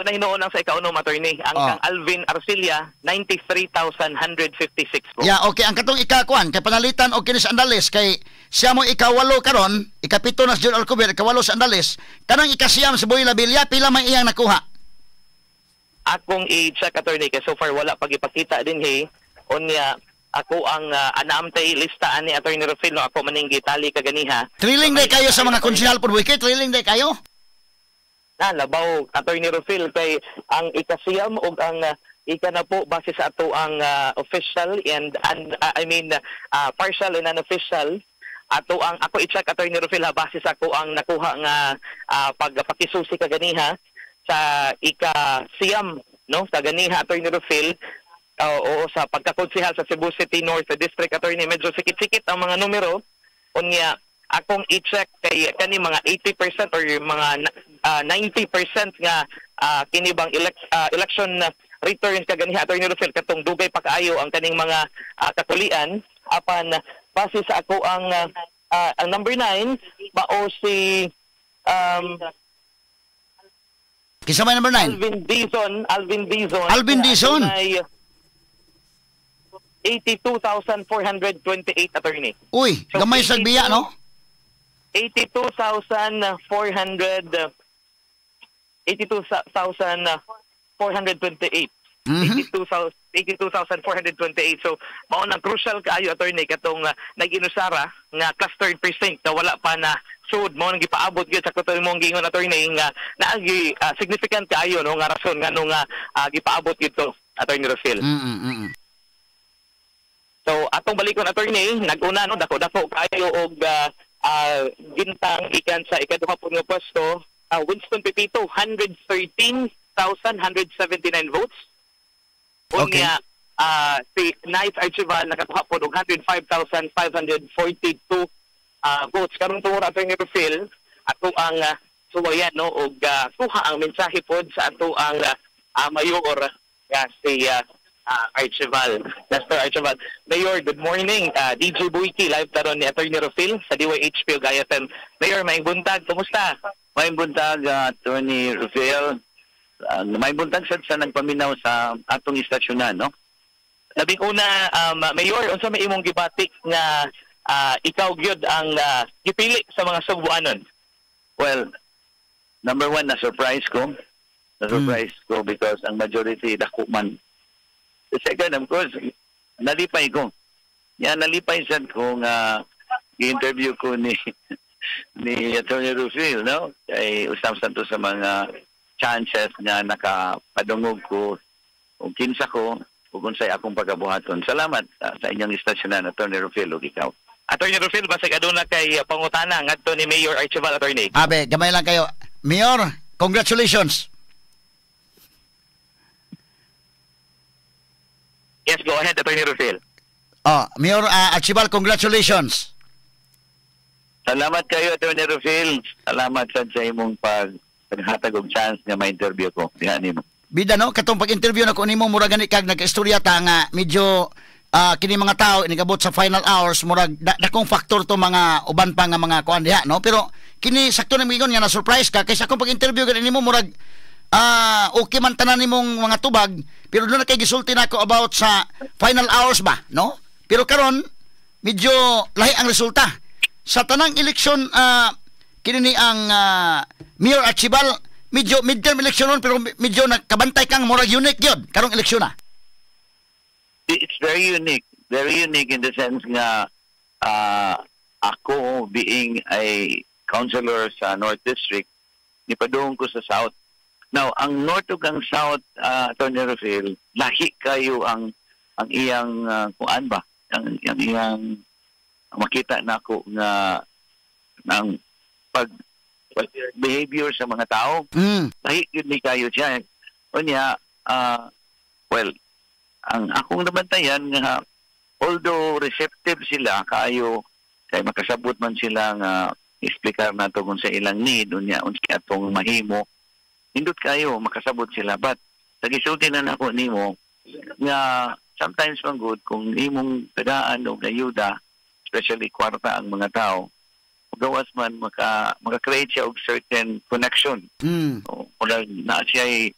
na hinoon ang sa ikaunom Attorney. Ang kang Alvin Arcilla 93,156 votes. Yeah, okay. Ang katong ikakuan kay panalitan og kini sa Andales kay siya mo ikawalo karon, ikapito na si John Alcover, ikawalo sa Andales. Kanang ikasiyam sa Boy Labilla pila man iyang nakuha? Akong i-check Attorney kay so far wala pag ipakita dinhi unya ako ang anaamtay lista ani Attorney Rufil no ako maninggi tali kaganiha. Thrilling day kayo sa mga konsehal pod Boyke, thrilling day kayo. Labaw Attorney Rufil kay ang ikasiyam ug ang ika na po base sa ato ang official and partial and unofficial ato ang ako i-check Attorney Rufil base sa ako ang nakuha nga pagpakisusi kaganiha sa ikasiyam no kaganiha Attorney Rufil o sa pagkakonsehal sa Cebu City North District Attorney medyo sikit-sikit ang mga numero unya akong i-check kay kani mga 80% or mga 90% nga kini bang election return kaganiha Attorney Rufil katong dugay pa kaayo ang kaning mga katulian apan base sa ako ang number 9 mao si Kisa may number 9? Alvin Dizon 82,428 Attorney. Uy, so, gamay sa biya no? 82,428. 82,428. So, mao nang crucial kaayo Attorney katong nag-inusara nga clustered precinct na wala pa na sud mao nang gipaabot gyud sa katong mong gingon Attorney nga naagi significant kaayo no nga rason nga no nga gipaabot gito Attorney Rufil. So, atong balikon Attorney, nag-una no dako-dako kaayo og gintang ikan sa ikaduha po nga pwesto, Winston Pepito 113,179 votes. Okay. Unya si Nice Archival nakatuha po og 105,542 votes. Karong tuwa Attorney Rufil, ato ang suwayan no og kuha ang mensahe pod sa ato ang mayor si Archival. Nestor Archival. Mayor, good morning. DJ Buiki, live taron ni Attorney Rufil sa DYHP ug IFM. Mayor, maayong buntag. Kumusta? Maayong buntag, Attorney Rufil. Maayong buntag sa nagpaminaw sa atong istasyonan, no? Labing una, Mayor, unsa may imong gibatik nga ikaw gyud ang gipili sa mga Subuanon? Well, number one, na-surprise ko. Na-surprise ko because ang majority dako man. The second, of course, nalipay ko. Yan, nalipay sad ko nga i-interview ko ni Attorney Rufil, no? Kay usam to sa mga chances nga nakapadungog ko o kinsa ko o kunsay akong pagabuhaton. Salamat sa inyong istasyonan, Attorney Rufil, o ikaw. Attorney Rufil, basig aduna kay pangutana ngadto ni Mayor Archival, Attorney. Abe, gamay lang kayo. Mayor, congratulations. Yes, go ahead, Attorney Rufil. Mayor Archival, congratulations. Salamat kayo, Attorney Rufil. Salamat sa imong paghatag og chance nga ma-interview ko. Diyan nimo. Bida no, katong pag-interview na ko nimo murag gani kag nag-istorya ta nga medyo kini mga tao inigabot sa final hours murag dakong factor to mga uban pa nga mga kuan diha no, pero kini sakto na migon nga na surprise ka kaysa akong pag-interview gani nimo murag okay man tanan nimong mga tubag pero doon na kay gisulti nako about sa final hours ba no, pero karon medyo lahi ang resulta sa tanang eleksyon. Kini ni ang Mayor Archival medyo midterm election ron pero medyo nakabantay kang murag unique gyud karong eleksyon na. very unique. Very unique in the sense nga ako being a councilor sa North District, nipadung ko sa South. Now, ang North ug ang South, Atty. Rafael, lahi kayo ang iyang kuan ba? Ang iyang makita nako nga ng behavior sa mga tao. Lahi yun ni kayo siya. Unya, well, ang akong nabantayan nga although receptive sila kayo kay makasabot man sila nga explicar nato kung sa ilang need unya unsa atong mahimo indot kayo makasabot sila but sa gisulti na nako nimo nga sometimes man good kung imong tagaan og ayuda especially kwarta ang mga tao gawas man maka-create siya og certain connection o na siya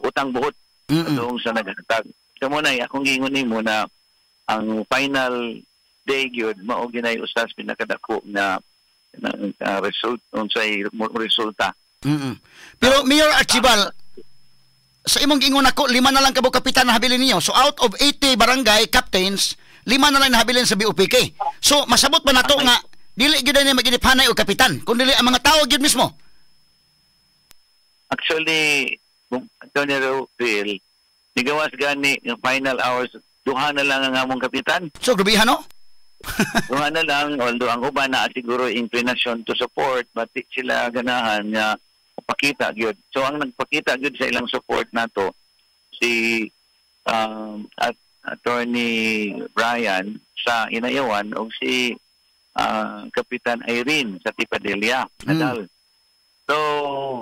utang buhot atong sa naghatag so mo na akong gingon nimo na ang final day gyud mao ginay usas pinakadako na result unsay resulta. Pero Mayor Archibald, sa imong gingon nako 5 na lang kabo kapitan na habilin niyo. So out of 80 barangay captains, 5 na lang nahabilin sa BOPK. So masabot ba nato nga dili gyud na maginiphanay og kapitan, kun dili ang mga tawo gyud mismo. Actually, Atty. Rafael, nigawas gani yung final hours duha na lang ang among kapitan. So grabihan no? Duha na lang, although ang uban na siguro inclination to support, batik sila ganahan nga pakita gyud. So ang nagpakita gyud sa ilang support nato si Attorney Brian sa Inayawan o si Kapitan Irene sa Tipadilla, Nadal. So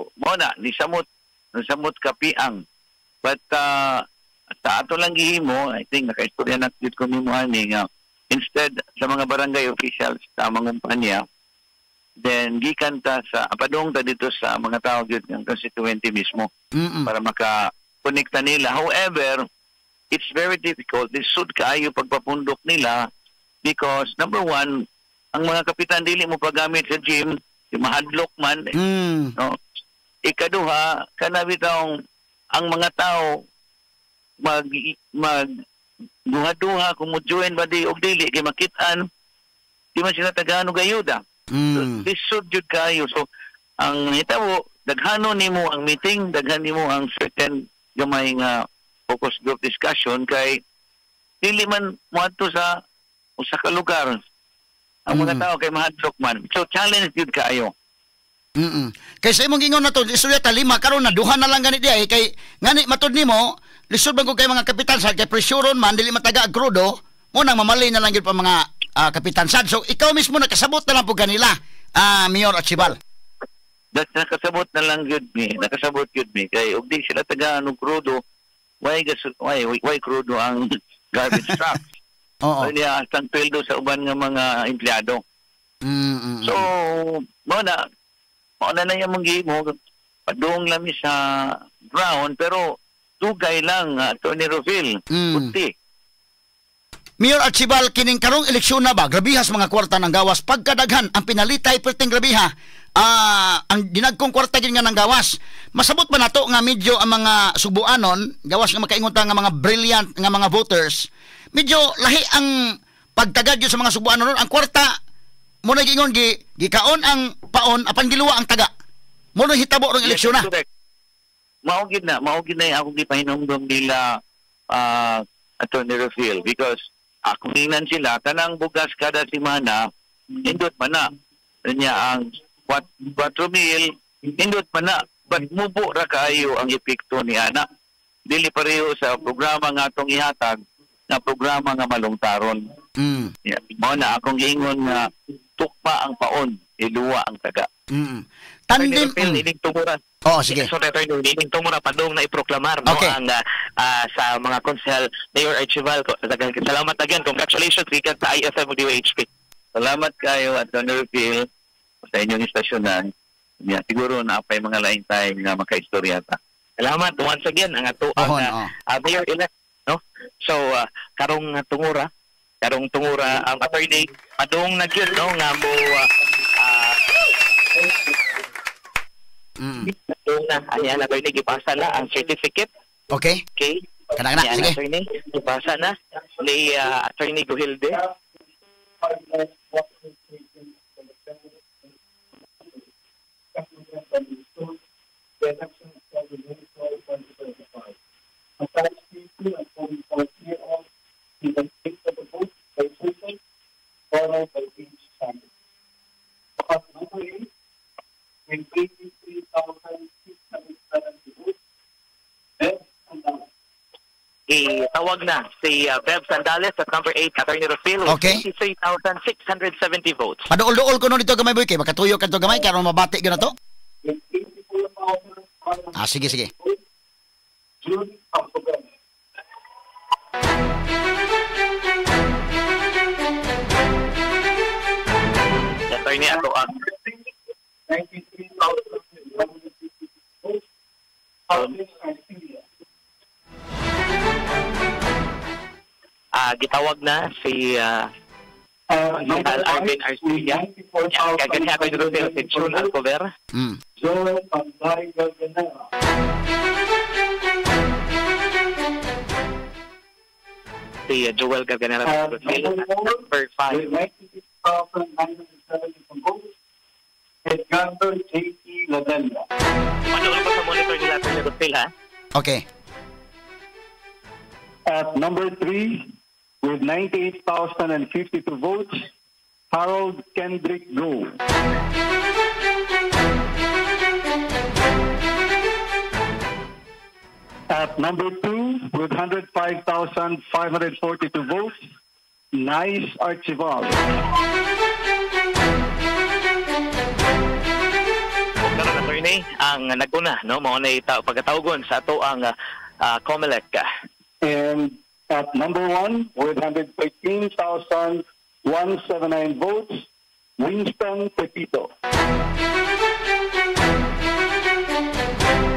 mo na nisamot kapiang. But sa ato lang gihimo, I think nakaistorya na gyud ko nimo ani nga instead sa mga barangay officials sa mga kumpanya, then gikan ta sa padung ta dito sa mga tao gyud ng constituency mismo para maka-connecta nila. However, it's very difficult. Lisod kaayo pagpapundok nila because number one, ang mga kapitan dili mo pagamit sa gym, di mahadlok man. No? Ikaduha, kanabitaw ang mga tao duha-duha kung mo-join ba di og dili kay makitaan di man sila tagano gayuda. So, lisod jud kayo. So ang hitabo daghano nimo ang meeting, daghan nimo ang certain gamay nga focus group discussion kay dili man moadto sa usa ka lugar ang mga tao kay mahadlok man. So challenge jud kayo. Kay sa imong gingon nato istorya ta 5 karon na duha na lang gani diay kay ngani matud nimo lisod man ko kay mga kapitan sad kay pressureon man dili mataga ag krudo mo nang mamalay na lang gyud pa mga kapitan sad. So ikaw mismo nakasabot na lang po kanila Mayor Archibald. Nakasabot na lang gyud mi, nakasabot gyud mi kay ug di sila tagaan og krudo why krudo ang garbage truck. Oo. Niya ang tweldo sa uban nga mga empleyado. So mo na yung mong gihimo padung lami sa ground pero dugay lang Atty. Rafael puti. Mayor Archibald, kining karong eleksyon na ba grabihas mga kwarta ng gawas pagkadaghan ang pinalitay perting grabiha ang dinagkong kwarta gid nga ng gawas. Masabot ba nato nga medyo ang mga subuanon gawas nga makaingon ta nga mga brilliant nga mga voters medyo lahi ang pagtagad gyud sa mga subuanon ang kwarta mo na gingon gikaon ang paon apan giluwa ang taga. Mo na hitabo rong eleksyon na. Maugid na akong gipahinumdum nila Atty. Rafael because akong ingnan sila kanang bugas kada semana indot man na niya ang 4,000 indot man na but mubo ra kaayo ang epekto ni ana dili pareho sa programa nga atong ihatag na programa nga malungtaron. Mo na akong giingon nga tukpa ang paon iluwa ang taga. Tandem ining tumuran. Oh, sige. So ining tumura padung na iproklamar no ang sa mga konsehal Mayor Archibald. Salamat again. Congratulations gikan sa IFM ug DOHP. Salamat kayo Atty. Rafael sa inyong istasyonan. Siguro na apay mga lain tayo nga makaistorya ta. Salamat once again ang ato Mayor elect no. So karong tungura ang attorney padung nagyud no nga mo ayan na attorney gipasa na ang certificate. Okay. Kanang na, Yan, sige. attorney. Ipasa na ni Attorney Guhilde. Itawag na si Bev Sandales at number 8, Attorney Rufil, with Okay. 23,670 votes. Paduol-duol ko nun dito gamay boy kay makatuyo ka to gamay karon mabati gyud na to. Sige sige. Attorney, ato ang gitawag na si General Arvin Arcilla. Kagani ako yung Rufil, si June Alcover. Si Joel Garganera Rufil, number 5. Edgardo J.T. Ladella. Panuol ko sa monitor nila Attorney Rufil, ha? Okay. At number 3, with 98,052 votes, Harold Kendrick Go. At number 2, with 105,542 votes, Nice Archibald. Karon attorney, ang naguna, no, mao na pagkatawgon sa ato ang COMELEC. And at number 1, with 113,179 votes, Winston Pepito.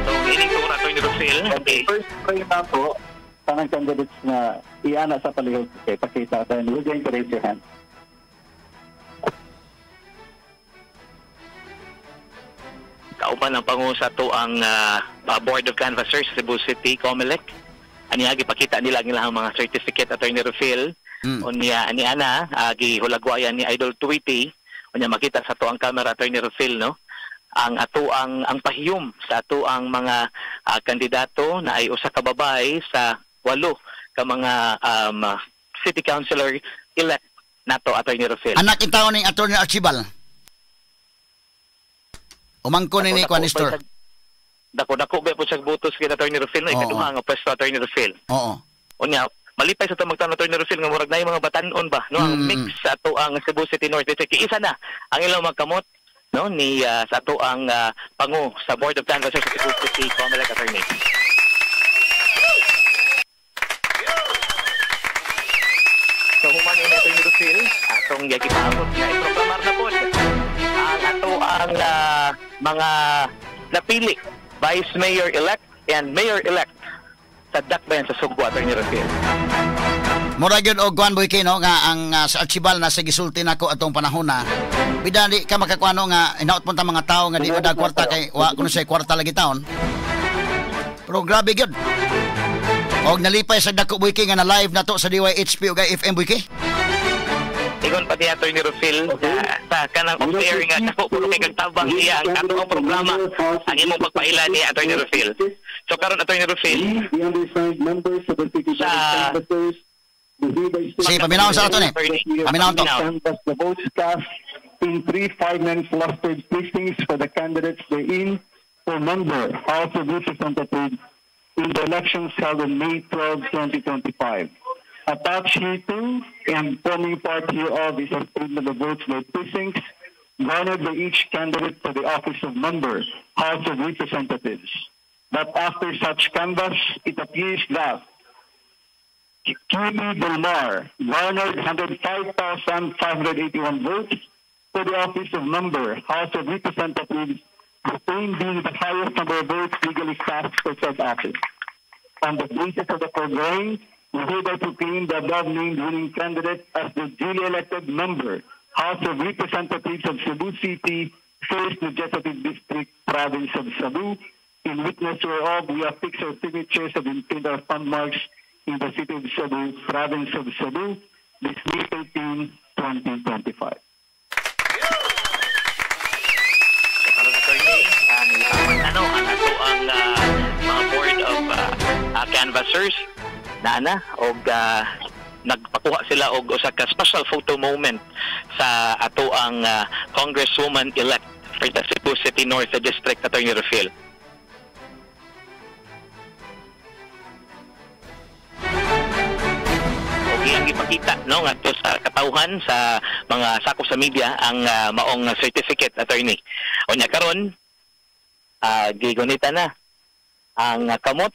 So, ining tura Attorney Rufil. Okay. First try na po, tanang candidates na iana sa palihog. Okay, pakita tayo. We're going to raise your hand. Kauban ang pangusa to ang Board of Canvassers sa Cebu City, COMELEC. Aniya, gipakita nila ang ilang mga certificate, Attorney Rufil. Unya, aniana, gihulagwayan ni Idol Tweety. Unya, makita sa to ang camera, Attorney Rufil, no? Ang pahiyom sa ato ang mga kandidato na ay usa ka babay sa 8 ka mga city councilor elect nato, Attorney Rufil. Anak in taon ning Attorney Archibald. Umangko ni Kwan Nestor. Dako ba po sa butos kay Attorney Rufil, no? Ikaduha nga pwesto, Attorney Rufil. Oo. Unya, malipay sa ito magtanong, Attorney Rufil, nga murag na yung mga batanon ba, no? Ang mix sa ato ang Cebu City North District. Isa na ang ilang magkamot, no, ni sa ato ang pangu sa Board of Canvassers sa Cebu City, COMELEC, Attorney. So, human yung Attorney Rufil, atong yagipaamot na iproklamar na po ang ato ang mga napili Vice Mayor-elect and Mayor-elect sa Dakbayan sa Sugbo, Attorney Rufil. Mura gyud og Juan Boyke, no, nga ang sa Archibald na sa gisulti nako atong panahon na. Bida di ka makakuano nga inaot punta mga tao nga di mo dag kwarta kay wa kuno say kwarta lagi taon. Pero grabe gyud. Og nalipay sa dako Boyke nga na live na to sa DYHP ug FM Boyke. Ingon pa ni Attorney Rufil sa kanang off-air nga nako puno kay kagtabang iya ang atong programa ang imong pagpaila ni Attorney Rufil. So karon Attorney Rufil sa Si paminaw sa ato ni. Paminaw to. The votes cast in 3 5-man clustered precincts for the candidates therein for member House of Representatives in the elections held on May 12, 2025. Attached hereto and forming part hereof is a statement of the votes by precincts garnered by each candidate for the office of member House of Representatives. But after such canvass, it appears that Kimi Belmar garnered 105,581 votes for the office of member House of Representatives, the same being the highest number of votes legally cast for such office. On the basis of the foregoing, we hereby proclaim the above-named winning candidate as the duly elected member House of Representatives of Cebu City, 1st Legislative District, Province of Cebu, In witness whereof, we have fixed our signatures and imprinted our thumb marks in the city of Cebu, province of Cebu, this May 13, 2025. Para sa attorney, ang ato ang mga board of canvassers na og nagpakuha sila og usa ka special photo moment sa ato ang Congresswoman elect for the Cebu City North District, Attorney Rufil. Ang ipakita no ngadto sa katawhan sa mga sakop sa media ang maong certificate, attorney. Unya karon gigunita na ang kamot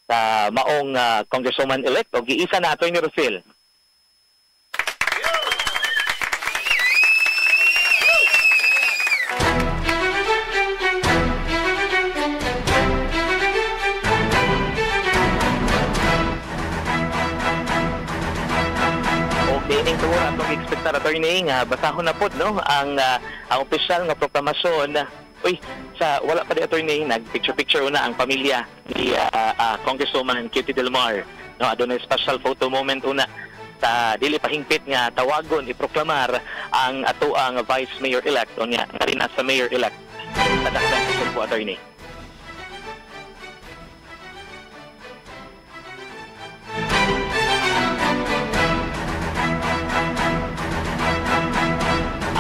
sa maong congresswoman elect o giisa na, Attorney Rufil. Dining siguro atong expectar, attorney, nga basahon na pod no ang opisyal nga proklamasyon. Sa wala pa di, attorney, nag-picture una ang pamilya ni Congresswoman Cutie Del Mar. No, adunay special photo moment una sa dili pahingpit nga tawagon iproklamar ang ato ang Vice Mayor elect o niya rin sa Mayor elect sa Dakbayan sa Cebu, attorney.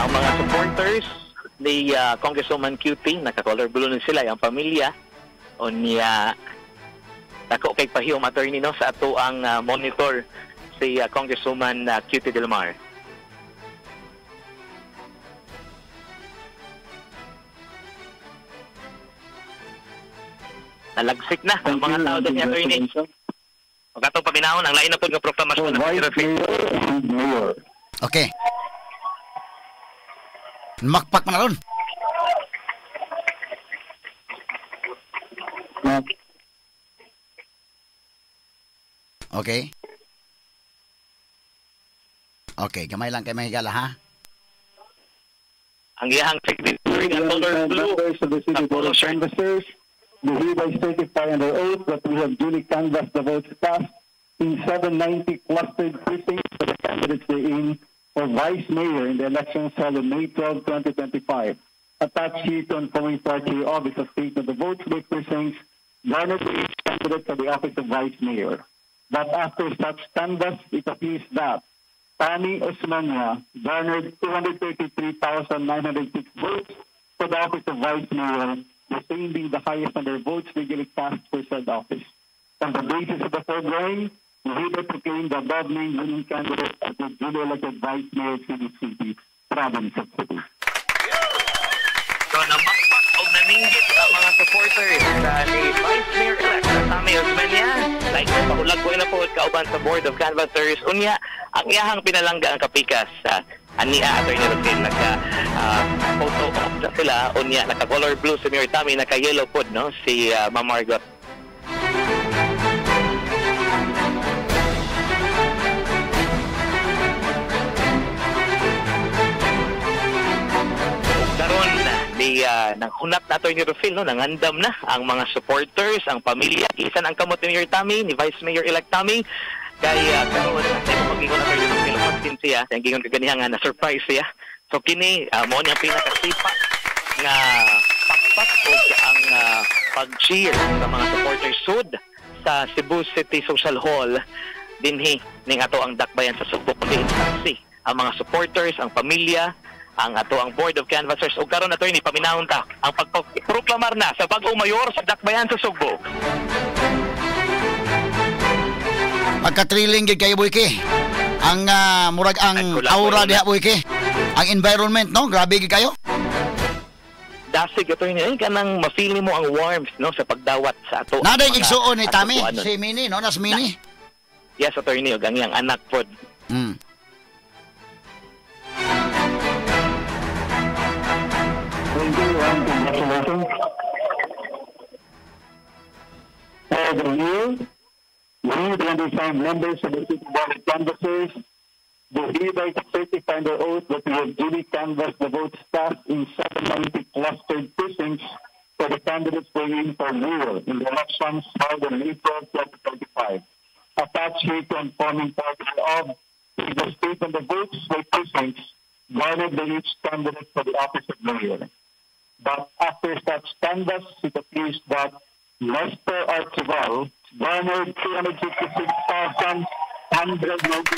Ang mga supporters ni Congresswoman Cutie, naka-color blue na sila, ang pamilya o niya nako kay pahiyom, attorney, no, sa ato ang monitor si Congresswoman Cutie Del Mar. Nalagsik na ang mga tao din, attorney. Huwag atong paminahon ang lain na po ng proklamasyon ng Mayor. Okay. Makpak man na ron. Okay. Okay, gamay lang kay mahigala, ha? Ang iyang secretary ng color blue. Members of the City Board of Canvassers, we hereby certify under oath that we have duly canvassed the votes cast in 790 clustered precincts for the candidates therein for Vice Mayor in the elections held on May 12, 2025. Attached here to informing party office of state of the votes by precincts garnered for each candidate for the office of Vice Mayor. But after such canvass, it appears that Tani Osmania garnered 233,906 votes for the office of Vice Mayor, the same being the highest number of votes legally cast for said office. On the basis of the foregoing, we hereby proclaim the above-named winning candidate as the duly elected Vice Mayor of Cebu City, province of Cebu. So, namakpak o naninggit ang mga supporters ni Vice Mayor-elect na Tami Osmania. Like, pahulag ko na po kauban sa Board of Canvassers. Unya, ang iyahang pinalangga ang kapikas sa ania, Attorney Rufil. Nagka-photo op na sila. Unya, naka-color blue si Mayor Tami, naka-yellow po, no? Si Ma'am Margot. Nang hunap na Attorney Rufil, no, nangandam na ang mga supporters, ang pamilya, isan ang kamot ni Mayor Tami, ni Vice Mayor-elect Tami, kaya karoon na mag-ingon na Attorney Rufil, mag-tin siya, ang gingon kaganihan nga na-surprise siya. So kini, mo niyang pinakasipa nga pakpak o ang pag-cheer sa mga supporters sud sa Cebu City Social Hall dinhi ning ato ang Dakbayan sa Cebu, kundi instansi ang mga supporters, ang pamilya, ang ato ang Board of Canvassers ug karon attorney paminahon ta ang pagproklamar na sa bag-ong mayor sa Dakbayan sa Cebu. Pagka-thrilling gid kayo, Boyke. Ang murag ang aura diha, Boyke. Ang environment, no, grabe gid kayo. Dasig attorney, kanang ma-feel mo ang warmth, no, sa pagdawat sa ato. Naday igsuon ni Tami, si Mini, no, nas Mini. Yes, attorney, ug ang iyang anak pod. Thank you and congratulations. Over here, we 25 members of the City Board of Canvassers do hereby certify their oath that we have duly canvassed the votes cast in 790 clustered precincts for for the candidates going for mayor in the elections held on April 2025. Attached here to informing part of the statement of votes by precincts garnered by each candidate for the office of mayor. But after such canvass, it appears that Lester Archival garnered 356,197 votes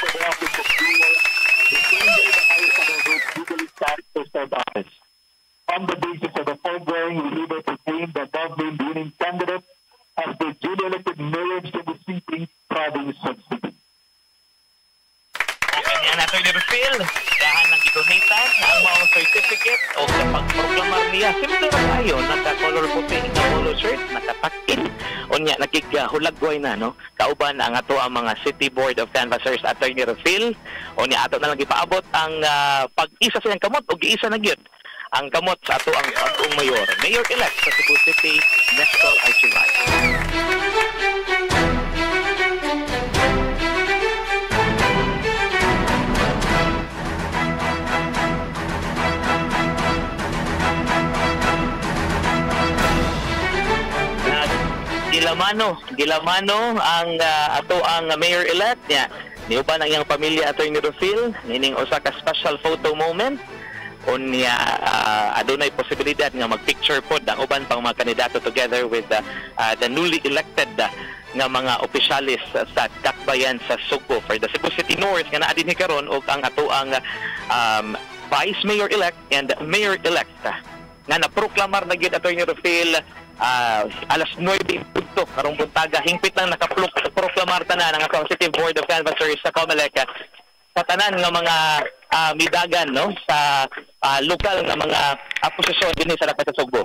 for the office of mayor, the same way the highest number of votes legally cast for said office. On the basis of the foregoing, we hereby proclaim the above-named winning candidate as the duly elected mayor of the city province of Cebu. O kanya na ito ni Rufil, dahan ng idonitan na ang mga certificate o sa pagproklamar niya. Simple na tayo, naka-color puti, naka-polo shirt, naka-tuck-in. O niya, nakikahulagway na, no? Kauban ang ato ang mga City Board of Canvassers Attorney Rufil. O niya, ato na lang ipaabot ang pag-isa sa iyang kamot o giisa na gyud ang kamot sa ato ang bagong mayor. Mayor-elect sa Cebu City, Nestor Archival. Gilamano ang ato ang mayor-elect niya. Niyo ba ng iyang pamilya Attorney Rufil, nining usa ka special photo moment. Unya adunay posibilidad nga magpicture pod ang uban pang mga kandidato together with the newly elected nga mga opisyalis sa Dakbayan sa Subo for the Cebu City North nga naa dinhi karon ug ang ato ang Vice Mayor-elect and Mayor-elect nga naproklamar na gyud Attorney Rufil alas 9:00 karong buntaga. Hingpit lang nakaproklamar tanan ang atong City Board of Canvassers sa COMELEC sa tanan nga mga midagan, no, sa lokal nga mga posisyon dinhi sa Dakbayan sa Subo.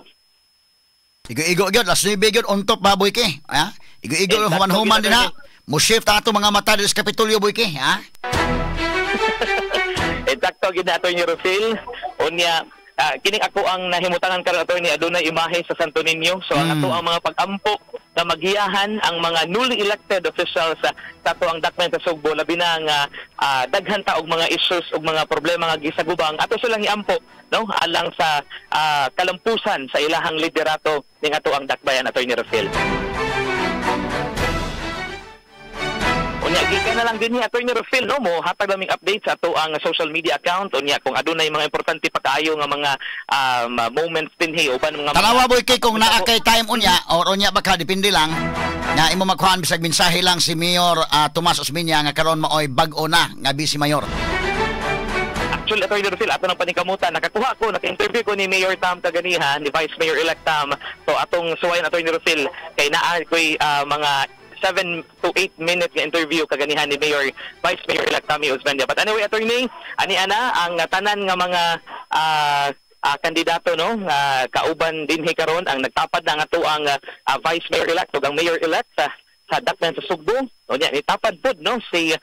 Igo gyud last 9 gyud on top ba boy ke? Ha? Igo human-human din ha. Mo shift ato mga mata sa Kapitolyo boy ke, ha? Eksakto gyud na Attorney Rufil. Unya kining ako ang nahimutangan karon ato ni adunay imahe sa Santo Niño. So ang ato ang mga pag-ampo na maghiyahan ang mga newly elected officials sa ato ang Dakbayan sa Subo labi na nga daghan ta og mga issues og mga problema nga gisagubang ato silang iampo, no, alang sa kalampusan sa ilahang liderato ning ato ang Dakbayan Attorney Rufil. Unya gikan na lang din ni Attorney Rufil, no, mo hatag laming update sa ato ang social media account. Unya kung adunay mga importante pa kaayo nga mga moments dinhi uban mga Tanawa boy kay kung naa kay time unya or unya baka depende lang na imo magkuhan bisag mensahe lang si Mayor Tomas Osmeña nga karon maoy bag-o na nga Vice Mayor. Actually, Attorney Rufil, ato ng panikamutan, nakakuha ko, naka-interview ko ni Mayor Tam kaganihan, ni Vice Mayor-elect Tam. So atong suwayan Attorney Rufil kay naa ko'y mga 7 to 8 minutes nga interview kaganihan ni Vice Mayor-elect Tammy Osmeña. But anyway, Attorney, ani ana ang tanan nga mga kandidato, no, kauban dinhi karon ang nagtapad na nga ato ang Vice Mayor-elect ug ang Mayor-elect sa Dakbayan sa Subo. O niya, nitapad pod, no, si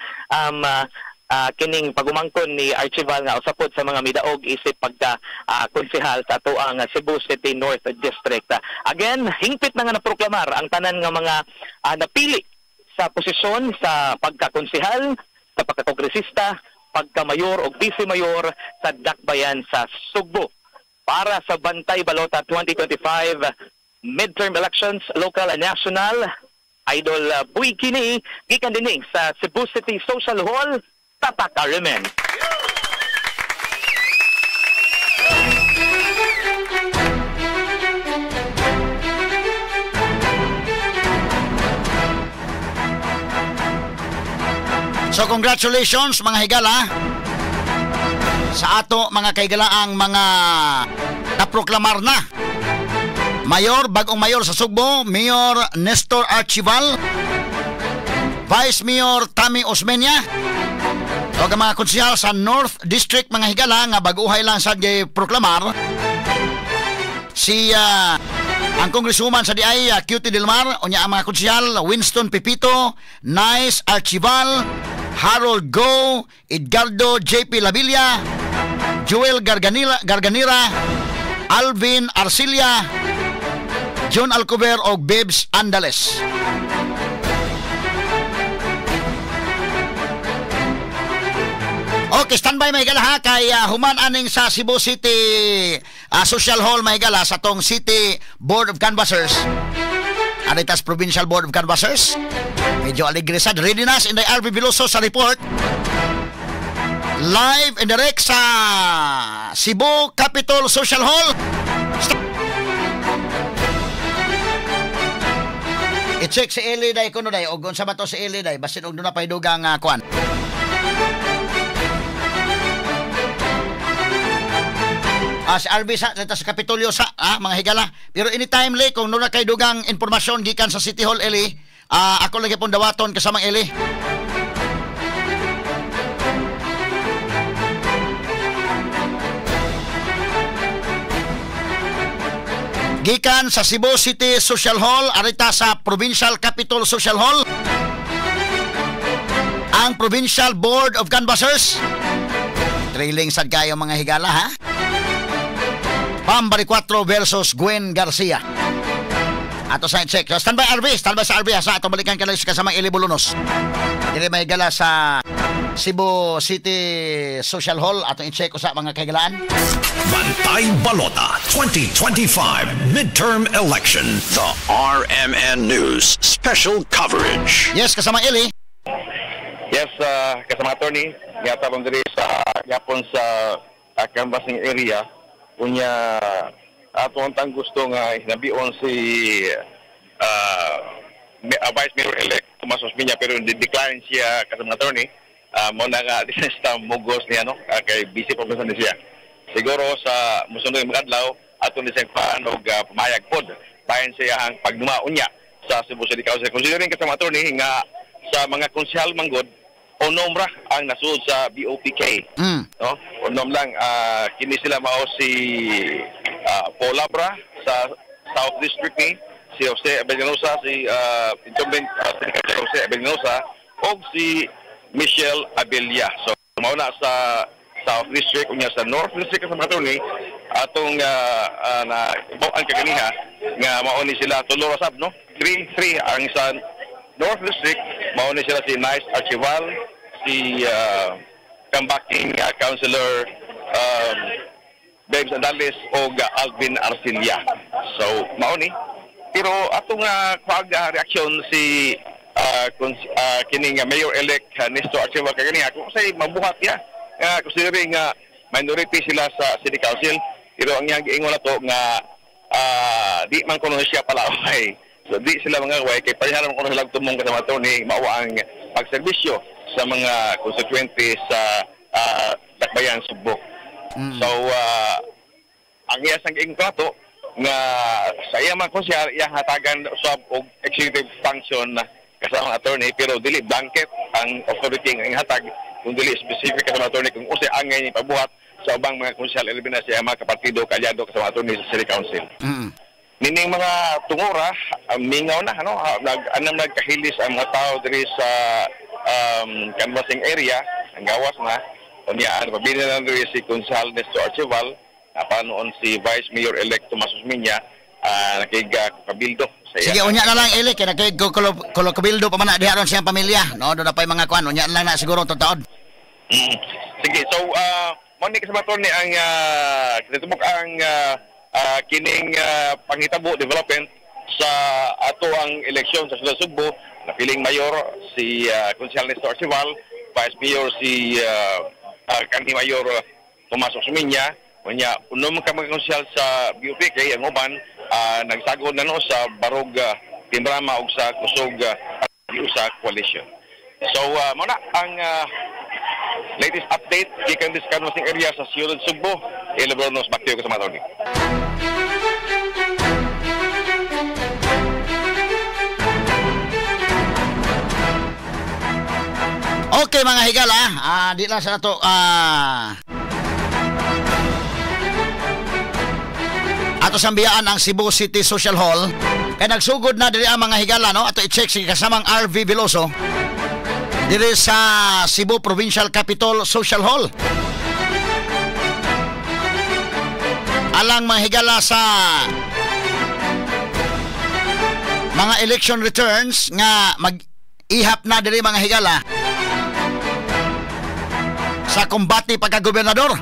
kining pagumangkon ni Archival nga usapod sa mga midaog isip pagka-konsehal sa ato ang Cebu City North District. Again, hingpit na nga naproklamar ang tanan nga mga napili sa posisyon sa pagka-konsehal, sa pagka-kongresista, pagka-mayor o vice-mayor sa Dakbayan sa Subo para sa Bantay Balota 2025 midterm elections, local and national. Idol Buy kini gikan dinhi sa Cebu City Social Hall, Tatak Arimen. So congratulations mga higala sa ato mga kaigalaang mga naproklamar na Mayor, bagong Mayor sa Subo, Mayor Nestor Archival, Vice Mayor Tammy Osmeña, o ang mga konsehal sa North District mga higala nga baguhay lang sa proklamar. Si ang Congresswoman sa DI, Cutie Delmar, o niya ang mga konsehal Winston Pipito, Nice Archival, Harold Go, Edgardo JP Lavilla, Joel Garganira, Alvin Arcilia, John Alcover o Bebs Andales. Okay, standby may gala ha kay human aning sa Cebu City social hall mga higala sa tong City Board of Canvassers. Aritas Provincial Board of Canvassers. Medyo aligre sad. Ready na si Inday RV Veloso sa report. Live and direct sa Cebu Capitol Social Hall. I-check si Eli day kuno day og unsa ba to si Eli day basin og na pay dugang kuan. Si RV sa Kapitolyo sa mga higala. Pero anytime le kung na kay dugang impormasyon gikan sa City Hall Eli, ako lagi pong dawaton kasamang Eli. Gikan sa Cebu City Social Hall, arita sa Provincial Capitol Social Hall, ang Provincial Board of Canvassers. Trailing sad kayo mga higala ha. Pambari 4 versus Gwen Garcia. Ato sa check. So, standby RV, standby sa RV sa ato balikan ka lang sa kasamang Eli Bulunos. Dili may higala sa Cebu City Social Hall. Ato i-check ko sa mga kaigalaan. Bantay Balota 2025 Midterm Election. The RMN News Special Coverage. Yes, kasama Eli. Yes, kasama attorney. Yatabang diri sa yapon sa canvassing area. Unya ato ang gusto nga hinabion si Vice Mayor-elect Tomas Osmeña pero decline siya kasama attorney. Mo na nga disesta mugos niya no kay busy pa man siya. Siguro sa musunod nga adlaw ato ni sa paano pumayag pod bahin siya ang pagdumaon niya sa Cebu City Council. Considering kasama attorney nga sa mga konsyal manggod onom ra ang nasuod sa BOPK. No? Onom lang kini sila mao si Polabra sa South District ni si Jose Abellanosa, si incumbent Jose Abellanosa o si Michelle Abella. So mao na sa South District unya sa North District sa attorney atong na ang kaganiha nga mao ni sila tulo ra sab no 3 ang sa North District mao ni sila si Nice Archival, si Kambaking Councilor Babes Andales o Alvin Arcilia. So mao ni pero atong reaksyon si kining Mayor-elect Nestor Archival kagani ako say mabuhat ya considering minority sila sa City Council pero ang iyang giingon nato nga di man kuno siya palaaway. So di sila mga way kay pareharan ko sila tumong kasama to ni mao ang pagserbisyo sa mga constituente sa Dakbayan Subo. So ang iya sang giingon nato nga sa iya man konsyal iya hatagan usab og executive function kasama attorney pero dili blanket ang authority nga ihatag kung dili specific kasama attorney kung usay angay ni pabuhat sa ubang mga konsyal elibin na siya mga kapartido kalyado kasama attorney sa City Council. Nining mga tungora mingaw na ano nagkahilis ang mga tao diri sa canvassing area ang gawas na unya pabili na diri si Consal Nestor Archival panoon si Vice Mayor-elect Tomas Osmeña nakig-kabildo. Sige, unya na lang Eli kay nakig-kabildo pa man diha ron siyang pamilya no do na pay mga kuan unya lang na siguro tong taon. Sige, so mo ni kasama ni ang kinatubok ang kining panghitabo development sa ato ang eleksyon sa Sudad Sugbo napiling mayor si Consal Nestor Archival, Vice Mayor si Kanhi Mayor Tomas Osmeña, unya unom ka mga konsyal sa BOPK ang uban nagsagod na no sa Barog Timbrama ug sa Kusog sa coalition. So mo na ang latest update gikan this canvassing area sa Sudad Sugbo. Elebronos baktiyo ko sa mga tawag. Okay mga higala, di lang sa nato ato sambiyaan ang Cebu City Social Hall kay nagsugod na diri ang mga higala no ato i-check si kasamang RV Veloso diri sa Cebu Provincial Capitol Social Hall. Alang mga higala sa mga election returns nga mag-ihap na diri mga higala sa kumbati pagka-gobernador.